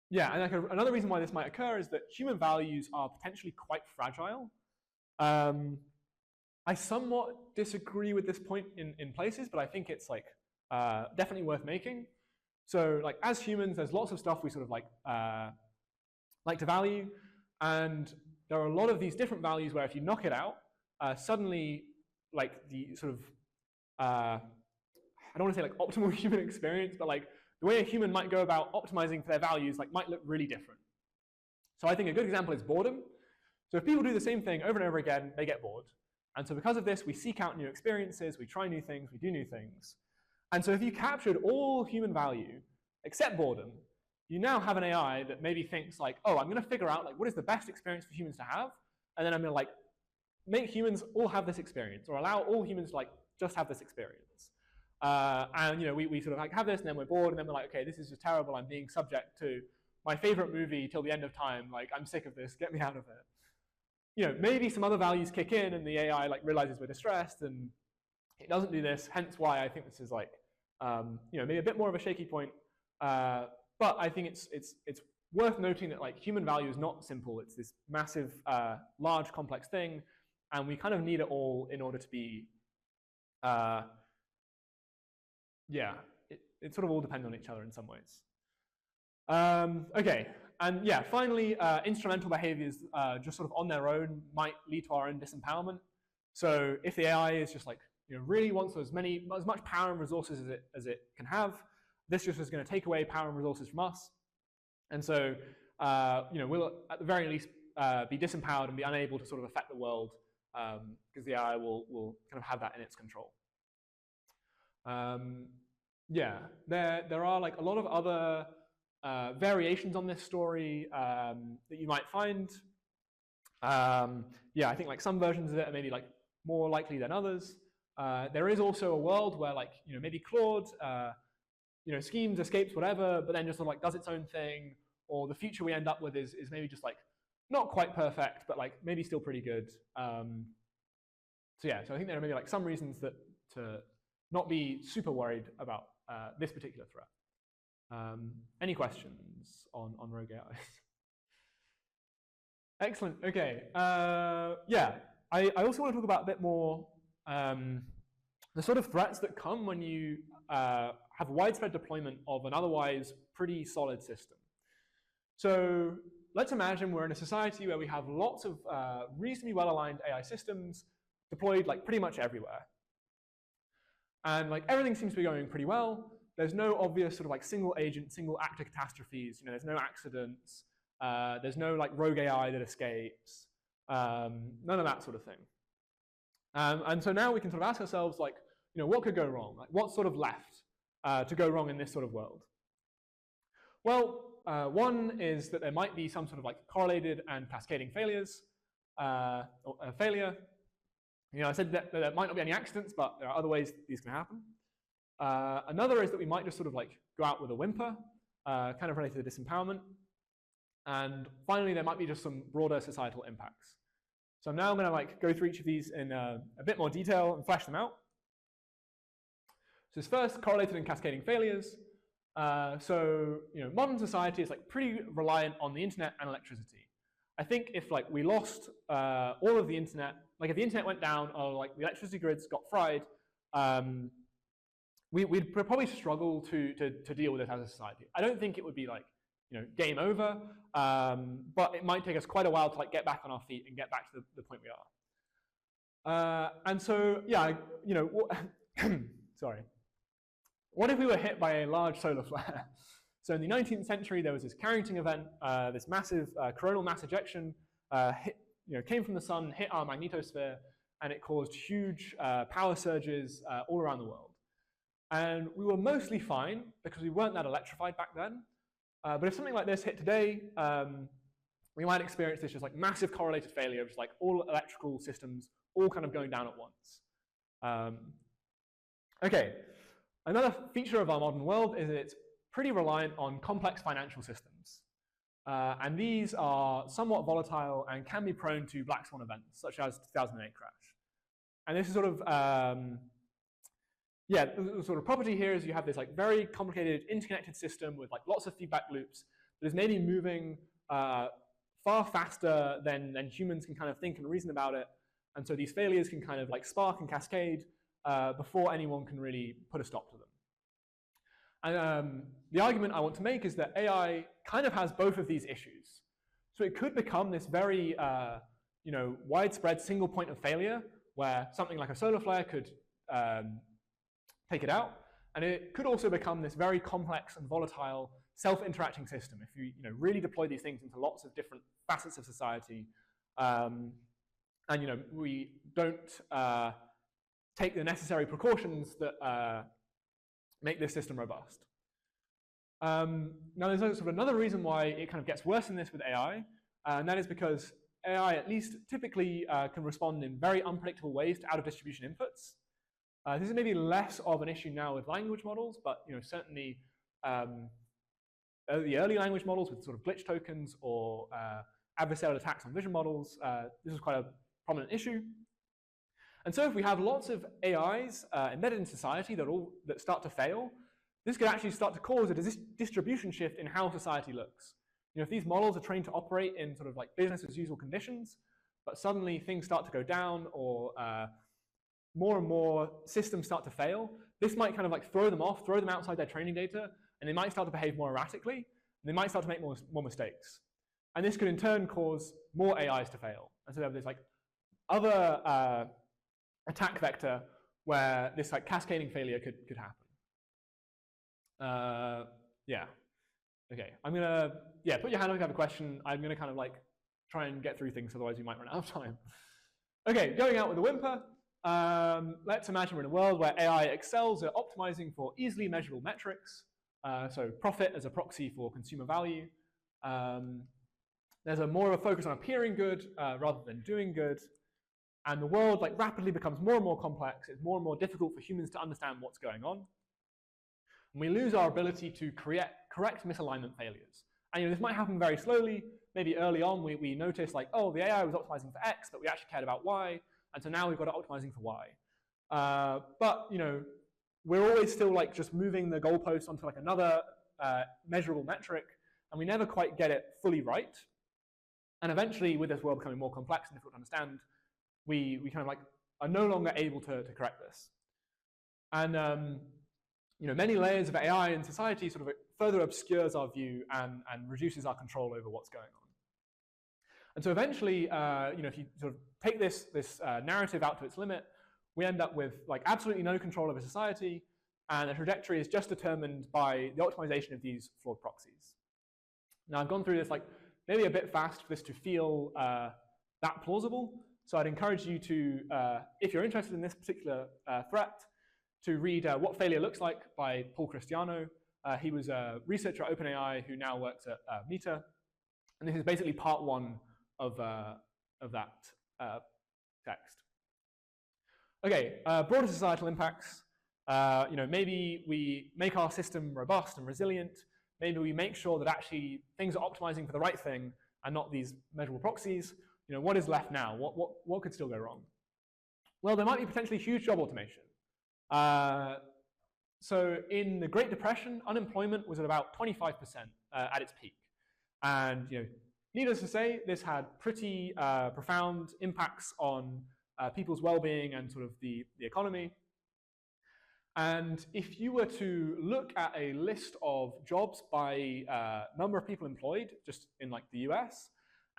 Yeah, and like another reason why this might occur is that human values are potentially quite fragile. I somewhat disagree with this point in places, but I think it's like definitely worth making. So like as humans, there's lots of stuff we sort of like to value, and there are a lot of these different values where if you knock it out, suddenly like the sort of I don't want to say like optimal human experience, but like the way a human might go about optimizing for their values like might look really different. So I think a good example is boredom. So if people do the same thing over and over again, they get bored. And so because of this, we seek out new experiences, we try new things, we do new things. And so if you captured all human value except boredom, you now have an AI that maybe thinks like, oh, I'm going to figure out like what is the best experience for humans to have, and then I'm going to like make humans all have this experience, or allow all humans to like just have this experience. And we sort of like have this, and then we're bored, and then we're like, okay, this is just terrible. I'm being subject to my favorite movie till the end of time. Like I'm sick of this. Get me out of it. Maybe some other values kick in, and the AI like realizes we're distressed, and it doesn't do this. Hence why I think this is like maybe a bit more of a shaky point. But I think it's worth noting that like human value is not simple. It's this massive, large, complex thing, and we kind of need it all in order to be. It sort of all depends on each other in some ways. Okay, and yeah, finally, instrumental behaviors just sort of on their own might lead to our own disempowerment. So if the AI is just like really wants as much power and resources as it can have, this just is going to take away power and resources from us, and so we'll at the very least be disempowered and be unable to sort of affect the world because the AI will kind of have that in its control. Yeah, there are like a lot of other variations on this story that you might find. Yeah, I think like some versions of it are maybe like more likely than others. There is also a world where like maybe Claude schemes, escapes, whatever, but then just sort of like does its own thing, or the future we end up with is maybe just like not quite perfect, but like maybe still pretty good. So yeah, so I think there are maybe like some reasons that to not be super worried about this particular threat. Any questions on rogue AIs? Excellent. Okay. Yeah, I also want to talk about a bit more the sort of threats that come when you have widespread deployment of an otherwise pretty solid system. So let's imagine we're in a society where we have lots of reasonably well-aligned AI systems deployed like pretty much everywhere. And like everything seems to be going pretty well. There's no obvious sort of like single agent, single actor catastrophes. You know, there's no accidents. There's no like rogue AI that escapes. None of that sort of thing. And so now we can sort of ask ourselves, like, you know, what could go wrong? Like, what's sort of left to go wrong in this sort of world? Well, one is that there might be some sort of like correlated and cascading failures, or failure. You know, I said that there might not be any accidents, but there are other ways these can happen. Another is that we might just sort of like go out with a whimper, kind of related to disempowerment. And finally, there might be just some broader societal impacts. So now I'm going to like go through each of these in a bit more detail and flesh them out. So this first, correlated and cascading failures. So you know, modern society is like pretty reliant on the internet and electricity. I think if like we lost all of the internet, like if the internet went down or like the electricity grids got fried, we'd probably struggle to deal with this as a society. I don't think it would be like, you know, game over, but it might take us quite a while to like get back on our feet and get back to the point we are. And so, yeah, you know, sorry. What if we were hit by a large solar flare? So in the 19th century, there was this Carrington event, this massive coronal mass ejection, came from the sun, hit our magnetosphere, and it caused huge power surges all around the world. And we were mostly fine because we weren't that electrified back then. But if something like this hit today, we might experience this just like massive correlated failure, just like all electrical systems all kind of going down at once. Okay, another feature of our modern world is that it's pretty reliant on complex financial systems. And these are somewhat volatile and can be prone to black swan events, such as the 2008 crash. And this is sort of, yeah, the sort of property here is you have this like very complicated interconnected system with like lots of feedback loops that is maybe moving far faster than humans can kind of think and reason about it. And so these failures can kind of like spark and cascade before anyone can really put a stop to them. And the argument I want to make is that AI kind of has both of these issues. So it could become this very widespread single point of failure where something like a solar flare could take it out. And it could also become this very complex and volatile self-interacting system if you really deploy these things into lots of different facets of society. And we don't take the necessary precautions that make this system robust. Now there's sort of another reason why it kind of gets worse in this with AI, and that is because AI at least typically can respond in very unpredictable ways to out-of-distribution inputs. This is maybe less of an issue now with language models, but certainly the early language models with sort of glitch tokens or adversarial attacks on vision models, this is quite a prominent issue. And so if we have lots of AIs embedded in society that start to fail, this could actually start to cause a distribution shift in how society looks. If these models are trained to operate in sort of like business as usual conditions, but suddenly things start to go down or more and more systems start to fail, this might kind of like throw them off, throw them outside their training data, and they might start to behave more erratically, and they might start to make more mistakes. And this could in turn cause more AIs to fail. And so we have this like other attack vector where this like cascading failure could happen. Yeah. Okay. I'm gonna put your hand up if you have a question. I'm gonna kind of like try and get through things, otherwise we might run out of time. Okay, going out with a whimper. Let's imagine we're in a world where AI excels at optimizing for easily measurable metrics. So profit as a proxy for consumer value. There's more of a focus on appearing good rather than doing good. And the world like rapidly becomes more and more complex. It's more and more difficult for humans to understand what's going on. And we lose our ability to correct misalignment failures. And this might happen very slowly. Maybe early on we notice like, oh, the AI was optimizing for X, but we actually cared about Y. And so now we've got it optimizing for Y. But we're always still like just moving the goalpost onto like another measurable metric, and we never quite get it fully right. And eventually, with this world becoming more complex and difficult to understand, we kind of like are no longer able to correct this. And many layers of AI in society sort of further obscures our view and reduces our control over what's going on. And so eventually, if you sort of take this narrative out to its limit, we end up with like absolutely no control over society, and the trajectory is just determined by the optimization of these flawed proxies. Now, I've gone through this like maybe a bit fast for this to feel that plausible. So I'd encourage you to, if you're interested in this particular threat, to read What Failure Looks Like by Paul Cristiano. He was a researcher at OpenAI who now works at Meta. And this is basically part one of that text. Okay, broader societal impacts. Maybe we make our system robust and resilient. Maybe we make sure that actually things are optimizing for the right thing and not these measurable proxies. What is left now? What could still go wrong? Well, there might be potentially huge job automation. So in the Great Depression, unemployment was at about 25% at its peak. And needless to say, this had pretty profound impacts on people's well-being and sort of the economy. And if you were to look at a list of jobs by number of people employed, just in like the US,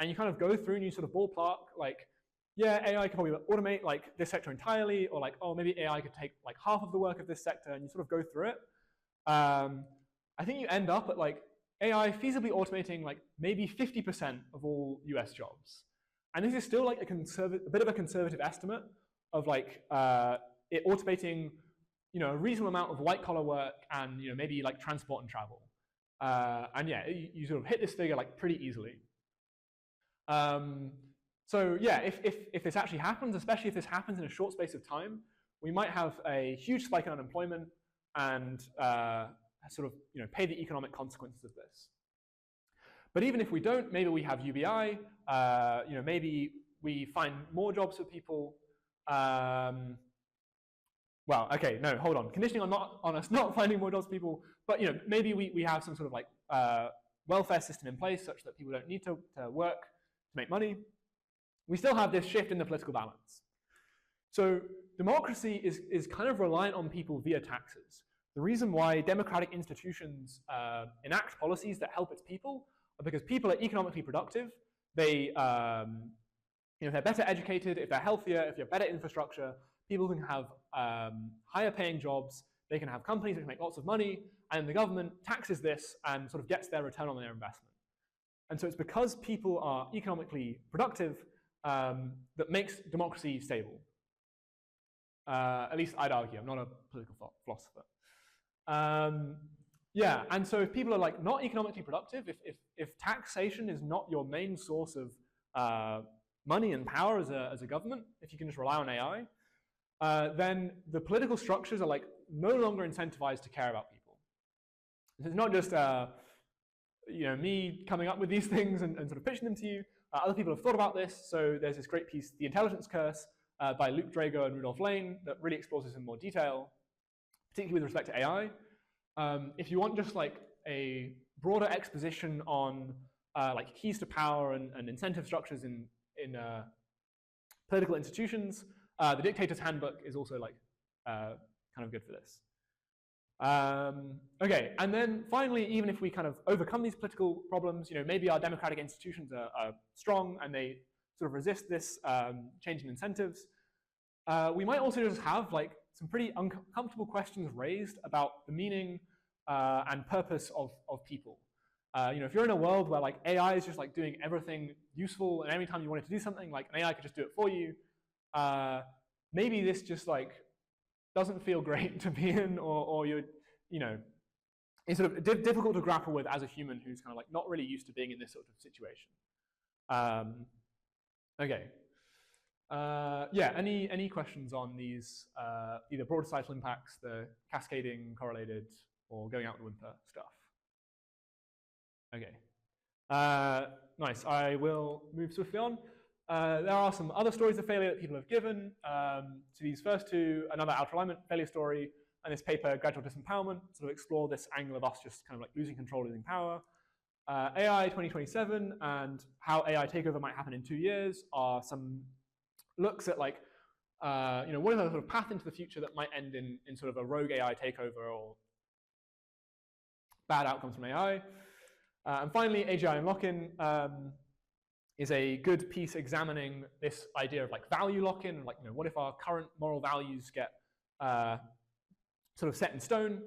and you kind of go through and you sort of ballpark, like, yeah, AI could probably automate like this sector entirely, or like, oh, maybe AI could take like half of the work of this sector, and you sort of go through it. I think you end up at like AI feasibly automating like maybe 50% of all US jobs. And this is still like a bit of a conservative estimate of like it automating a reasonable amount of white collar work and maybe like transport and travel. And yeah, you sort of hit this figure like pretty easily. So yeah, if this actually happens, especially if this happens in a short space of time, we might have a huge spike in unemployment and sort of pay the economic consequences of this. But even if we don't, maybe we have UBI. Maybe we find more jobs for people. Well, okay, no, hold on. Conditioning on us not finding more jobs for people, but maybe we have some sort of like welfare system in place such that people don't need to work to make money. We still have this shift in the political balance. So democracy is kind of reliant on people via taxes. The reason why democratic institutions enact policies that help its people are because people are economically productive. They, if they're better educated, if they're healthier, if you have better infrastructure, people can have higher paying jobs, they can have companies that can make lots of money, and the government taxes this and sort of gets their return on their investment. And so it's because people are economically productive that makes democracy stable. At least I'd argue. I'm not a political philosopher. Yeah, and so if people are like not economically productive, if taxation is not your main source of money and power as a government, if you can just rely on AI, then the political structures are like no longer incentivized to care about people. It's not just me coming up with these things and sort of pitching them to you. Other people have thought about this. So there's this great piece, The Intelligence Curse, by Luke Drago and Rudolph Lane, that really explores this in more detail, particularly with respect to AI. If you want just like a broader exposition on like keys to power and incentive structures in political institutions, The Dictator's Handbook is also like kind of good for this. Okay, and then finally, even if we kind of overcome these political problems, maybe our democratic institutions are strong and they sort of resist this change in incentives, we might also just have like some pretty uncomfortable questions raised about the meaning and purpose of people. If you're in a world where like AI is just like doing everything useful, and every time you wanted to do something, like an AI could just do it for you, maybe this just like doesn't feel great to be in, or you're, it's sort of difficult to grapple with as a human who's kind of like not really used to being in this sort of situation. Okay. Yeah, any questions on these either broad societal impacts, the cascading, correlated, or going out the winter stuff? Okay. Nice. I will move swiftly on. There are some other stories of failure that people have given. So these first two, another outer alignment failure story, and this paper, Gradual Disempowerment, sort of explore this angle of us just kind of like losing control, losing power. AI 2027 and how AI takeover might happen in 2 years are some looks at like, what is a sort of path into the future that might end in sort of a rogue AI takeover or bad outcomes from AI. And finally, AGI and lock-in is a good piece examining this idea of like value lock-in, like what if our current moral values get sort of set in stone?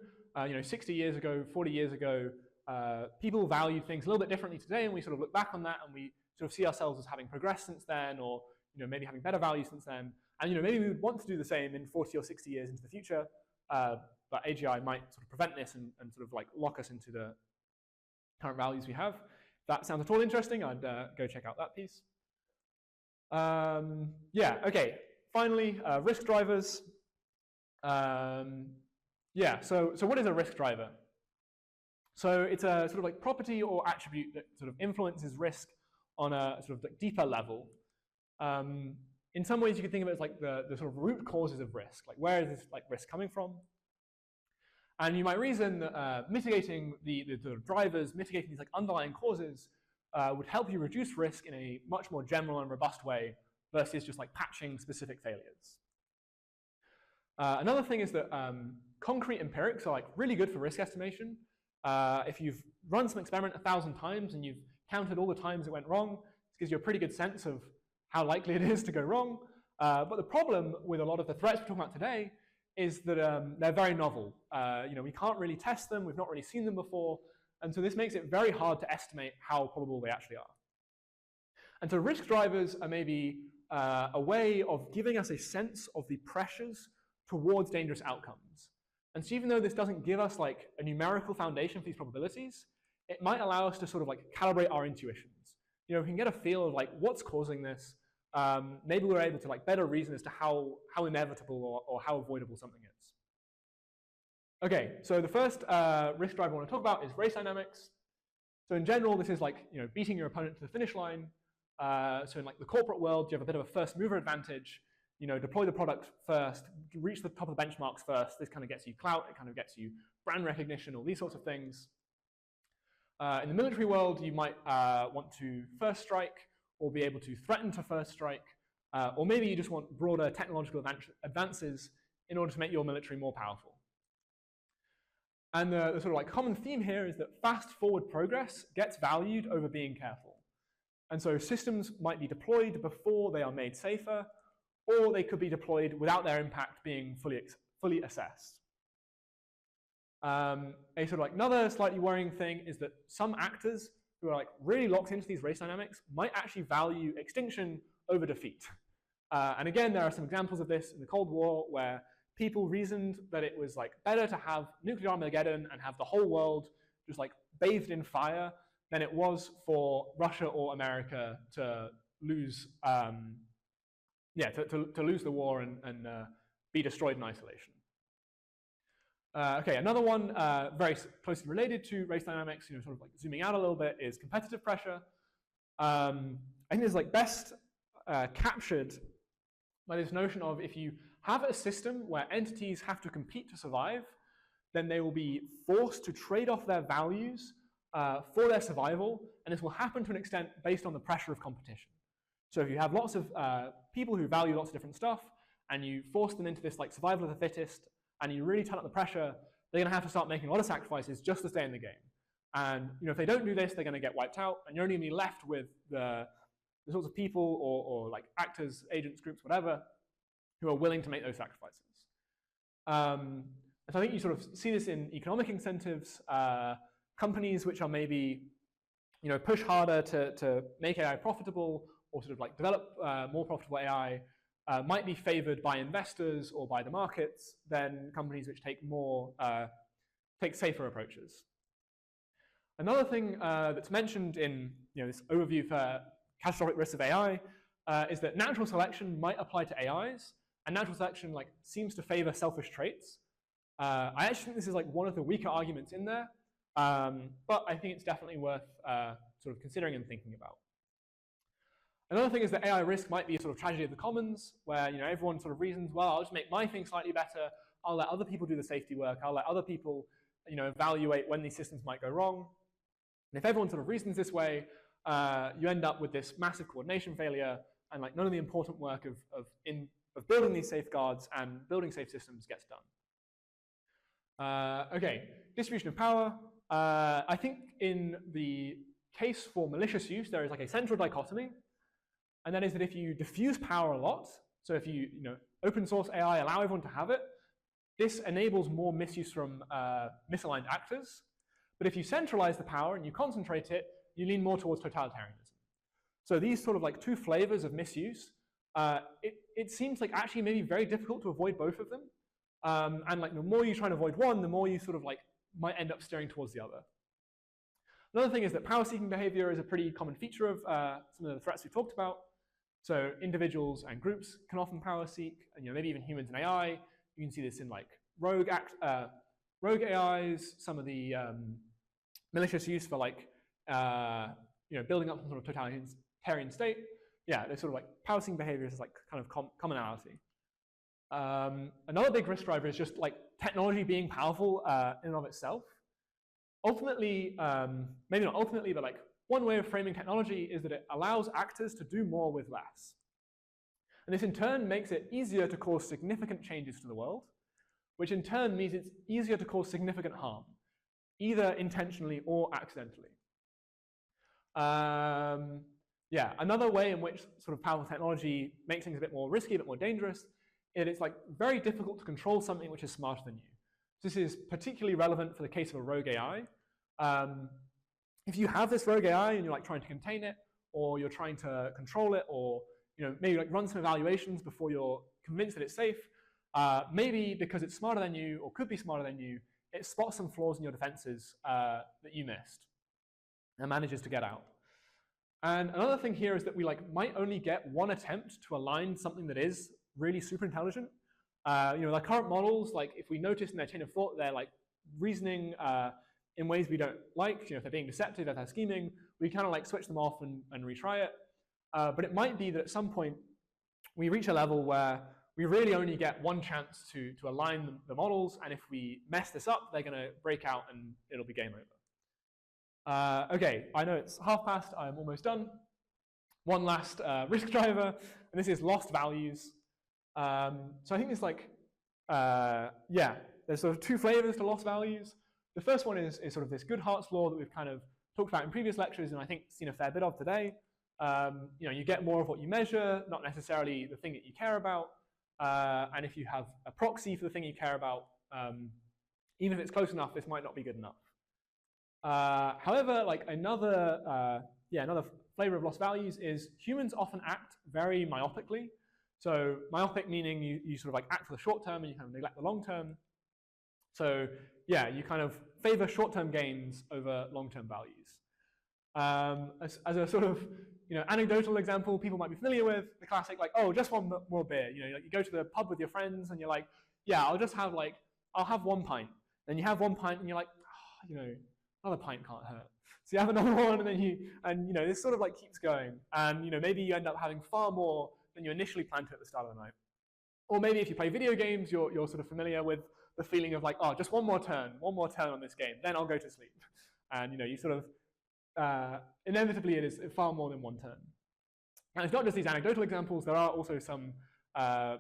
60 years ago, 40 years ago, people valued things a little bit differently today, and we sort of look back on that and we sort of see ourselves as having progressed since then, or maybe having better values since then. And maybe we would want to do the same in 40 or 60 years into the future, but AGI might sort of prevent this and sort of like lock us into the current values we have. If that sounds at all interesting, I'd go check out that piece. Yeah, okay. Finally, risk drivers. Yeah, so what is a risk driver? So it's a sort of like property or attribute that sort of influences risk on a sort of like deeper level. In some ways, you could think of it as like the sort of root causes of risk. Like, where is this like risk coming from? And you might reason that mitigating the sort of drivers, mitigating these like underlying causes would help you reduce risk in a much more general and robust way versus just like patching specific failures. Another thing is that concrete empirics are like really good for risk estimation. If you've run some experiment 1,000 times and you've counted all the times it went wrong, it gives you a pretty good sense of how likely it is to go wrong. But the problem with a lot of the threats we're talking about today is that they're very novel. We can't really test them, we've not really seen them before, and so this makes it very hard to estimate how probable they actually are. And so risk drivers are maybe a way of giving us a sense of the pressures towards dangerous outcomes. And so even though this doesn't give us like a numerical foundation for these probabilities, it might allow us to sort of like calibrate our intuitions. We can get a feel of like what's causing this. Maybe we're able to like better reason as to how inevitable or how avoidable something is. Okay, so the first risk driver I want to talk about is race dynamics. So in general, this is like beating your opponent to the finish line. So in like the corporate world, you have a bit of a first mover advantage. Deploy the product first, reach the top of the benchmarks first. This kind of gets you clout, it kind of gets you brand recognition, all these sorts of things. In the military world, you might want to first strike or be able to threaten to first strike, or maybe you just want broader technological advances in order to make your military more powerful. And the sort of like common theme here is that fast forward progress gets valued over being careful. And so systems might be deployed before they are made safer, or they could be deployed without their impact being fully assessed. A sort of like another slightly worrying thing is that some actors who are like really locked into these race dynamics might actually value extinction over defeat. And again, there are some examples of this in the Cold War where people reasoned that it was like better to have nuclear Armageddon and have the whole world just like bathed in fire than it was for Russia or America to lose, to lose the war and be destroyed in isolation. Okay, another one very closely related to race dynamics, sort of like zooming out a little bit, is competitive pressure. I think this is like best captured by this notion of if you have a system where entities have to compete to survive, then they will be forced to trade off their values for their survival, and this will happen to an extent based on the pressure of competition. So if you have lots of people who value lots of different stuff, and you force them into this like survival of the fittest, and you really turn up the pressure, they're going to have to start making a lot of sacrifices just to stay in the game. And if they don't do this, they're going to get wiped out, and you're only going to be left with the sorts of people or like actors, agents, groups, whatever, who are willing to make those sacrifices. And so I think you sort of see this in economic incentives. Companies which are maybe push harder to make AI profitable or sort of like develop more profitable AI might be favored by investors or by the markets than companies which take safer approaches. Another thing that's mentioned in this overview for catastrophic risks of AI is that natural selection might apply to AIs, and natural selection seems to favor selfish traits. I actually think this is one of the weaker arguments in there, but I think it's definitely worth sort of considering and thinking about. Another thing is that AI risk might be a sort of tragedy of the commons, where everyone sort of reasons, well, I'll just make my thing slightly better. I'll let other people do the safety work. I'll let other people evaluate when these systems might go wrong. And if everyone sort of reasons this way, you end up with this massive coordination failure and like none of the important work of building these safeguards and building safe systems gets done. Okay, distribution of power. I think in the case for malicious use, there is like a central dichotomy, and that is that if you diffuse power a lot, so if you open source AI, allow everyone to have it, this enables more misuse from misaligned actors. But if you centralize the power and you concentrate it, you lean more towards totalitarianism. So these sort of like two flavors of misuse, it seems like actually maybe very difficult to avoid both of them. And like the more you try to avoid one, the more you sort of like might end up steering towards the other. Another thing is that power-seeking behavior is a pretty common feature of some of the threats we talked about. So individuals and groups can often power-seek, and maybe even humans and AI. You can see this in like rogue AIs, some of the malicious use for like building up some sort of totalitarian state. Yeah, there's sort of like power-seeking behaviors is like kind of commonality. Another big risk driver is just like technology being powerful in and of itself. Ultimately, maybe not ultimately, but like one way of framing technology is that it allows actors to do more with less. And this in turn makes it easier to cause significant changes to the world, which in turn means it's easier to cause significant harm, either intentionally or accidentally. Yeah, another way in which sort of powerful technology makes things a bit more risky, a bit more dangerous, it's like very difficult to control something which is smarter than you. This is particularly relevant for the case of a rogue AI. If you have this rogue AI and you're like trying to contain it, or you're trying to control it, or maybe like run some evaluations before you're convinced that it's safe, maybe because it's smarter than you or could be smarter than you, it spots some flaws in your defenses that you missed and manages to get out. And another thing here is that we like might only get one attempt to align something that is really super intelligent. The current models, like if we notice in their chain of thought, they're like reasoning in ways we don't like, if they're being deceptive, if they're scheming, we kind of like switch them off and retry it. But it might be that at some point we reach a level where we really only get one chance to align the models, and if we mess this up, they're going to break out and it'll be game over. Okay, I know it's 12:30, I'm almost done. One last risk driver, and this is lost values. So I think it's like, there's sort of two flavors to lost values. The first one is sort of this good hearts law that we've kind of talked about in previous lectures, and I think seen a fair bit of today. You get more of what you measure, not necessarily the thing that you care about. And if you have a proxy for the thing you care about, even if it's close enough, this might not be good enough. However, like another flavor of lost values is humans often act very myopically. So myopic meaning you sort of like act for the short term and you kind of neglect the long term. So yeah, you kind of favor short-term gains over long-term values. As a sort of anecdotal example people might be familiar with, the classic like, oh, just one more beer. Like you go to the pub with your friends and you're like, yeah, I'll have 1 pint. Then you have 1 pint and you're like, oh, another pint can't hurt. So you have another one, and then this sort of like keeps going, and maybe you end up having far more than you initially planned to at the start of the night. Or maybe if you play video games, you're sort of familiar with the feeling of like, oh, just one more turn on this game, then I'll go to sleep. And you sort of inevitably it is far more than one turn. And it's not just these anecdotal examples. There are also some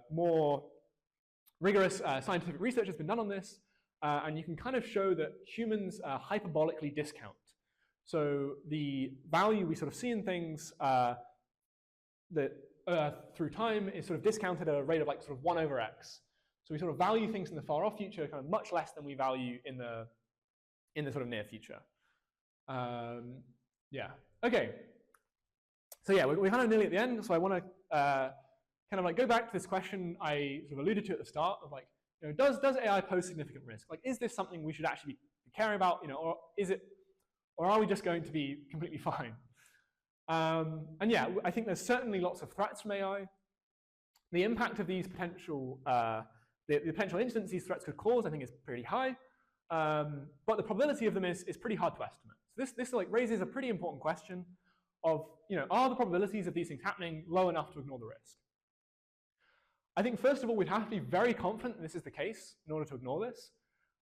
more rigorous scientific research that's been done on this. And you can kind of show that humans hyperbolically discount. So the value we sort of see in things that through time is sort of discounted at a rate of like sort of 1 over x. So we sort of value things in the far off future kind of much less than we value in the sort of near future. Yeah. Okay. So yeah, we're kind of nearly at the end. So I want to kind of like go back to this question I sort of alluded to at the start of like, does AI pose significant risk? Like, is this something we should actually be caring about? Or are we just going to be completely fine? And yeah, I think there's certainly lots of threats from AI. The impact of these potential, the potential incidents these threats could cause, I think, is pretty high. But the probability of them is pretty hard to estimate. So this like raises a pretty important question of, are the probabilities of these things happening low enough to ignore the risk? I think first of all, we'd have to be very confident that this is the case in order to ignore this.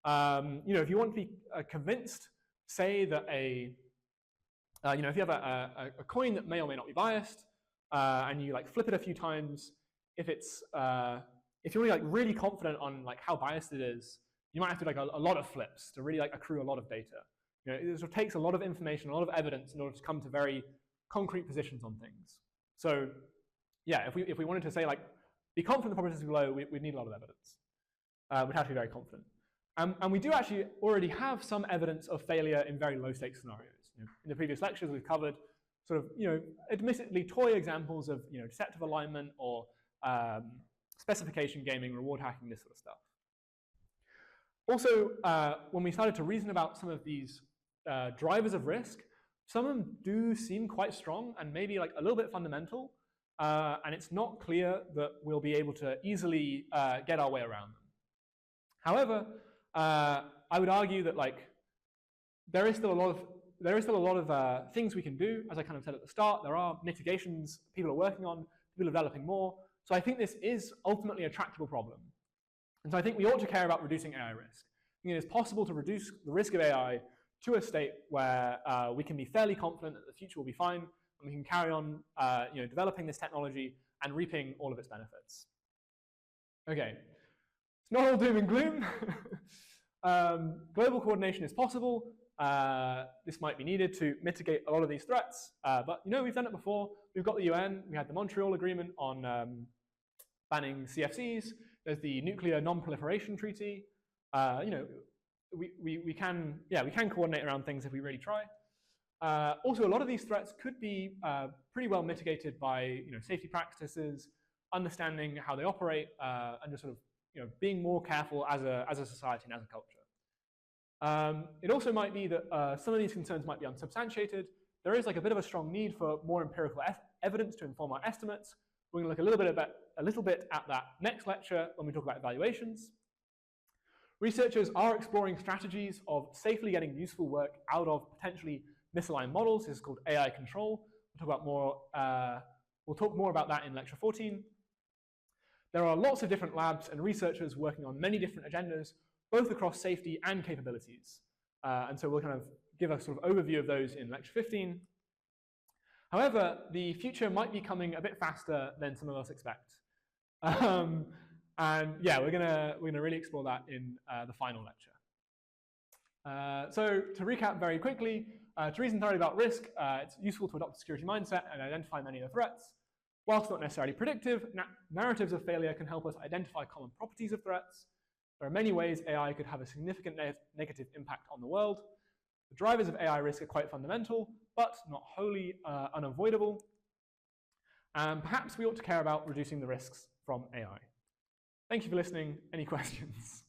If you want to be convinced, say that if you have a coin that may or may not be biased, and you like flip it a few times, if you're like really confident on like how biased it is, you might have to do like a lot of flips to really like accrue a lot of data. You know, it sort of takes a lot of information, a lot of evidence in order to come to very concrete positions on things. So yeah, if we wanted to say like, be confident the probability is low, we'd need a lot of evidence. We'd have to be very confident. And we do actually already have some evidence of failure in very low stakes scenarios. You know, in the previous lectures, we've covered sort of, you know, admittedly toy examples of, you know, deceptive alignment or specification gaming, reward hacking, this sort of stuff. Also, when we started to reason about some of these drivers of risk, some of them do seem quite strong and maybe like a little bit fundamental, and it's not clear that we'll be able to easily get our way around them. However, I would argue that like there is still a lot of things we can do. As I kind of said at the start, there are mitigations people are working on, people are developing more. So I think this is ultimately a tractable problem. And so I think we ought to care about reducing AI risk. I think it is possible to reduce the risk of AI to a state where we can be fairly confident that the future will be fine, and we can carry on you know, developing this technology and reaping all of its benefits. Okay, it's not all doom and gloom. Global coordination is possible. This might be needed to mitigate a lot of these threats, but you know, we've done it before. We've got the UN, we had the Montreal Agreement on banning CFCs, there's the Nuclear Non-Proliferation Treaty. You know, we can coordinate around things if we really try. Also, a lot of these threats could be pretty well mitigated by, you know, safety practices, understanding how they operate, and just sort of, you know, being more careful as a society and as a culture. It also might be that some of these concerns might be unsubstantiated. There is like a bit of a strong need for more empirical evidence to inform our estimates. We're going to look a little bit at that next lecture when we talk about evaluations. Researchers are exploring strategies of safely getting useful work out of potentially misaligned models. This is called AI control. We'll talk more about that in lecture 14. There are lots of different labs and researchers working on many different agendas, both across safety and capabilities. And so we'll kind of give a sort of overview of those in lecture 15. However, the future might be coming a bit faster than some of us expect. And yeah, we're gonna really explore that in the final lecture. So to recap very quickly, to reason thoroughly about risk, it's useful to adopt a security mindset and identify many of the threats. Whilst not necessarily predictive, narratives of failure can help us identify common properties of threats. There are many ways AI could have a significant negative impact on the world. The drivers of AI risk are quite fundamental, but not wholly unavoidable. And perhaps we ought to care about reducing the risks from AI. Thank you for listening. Any questions?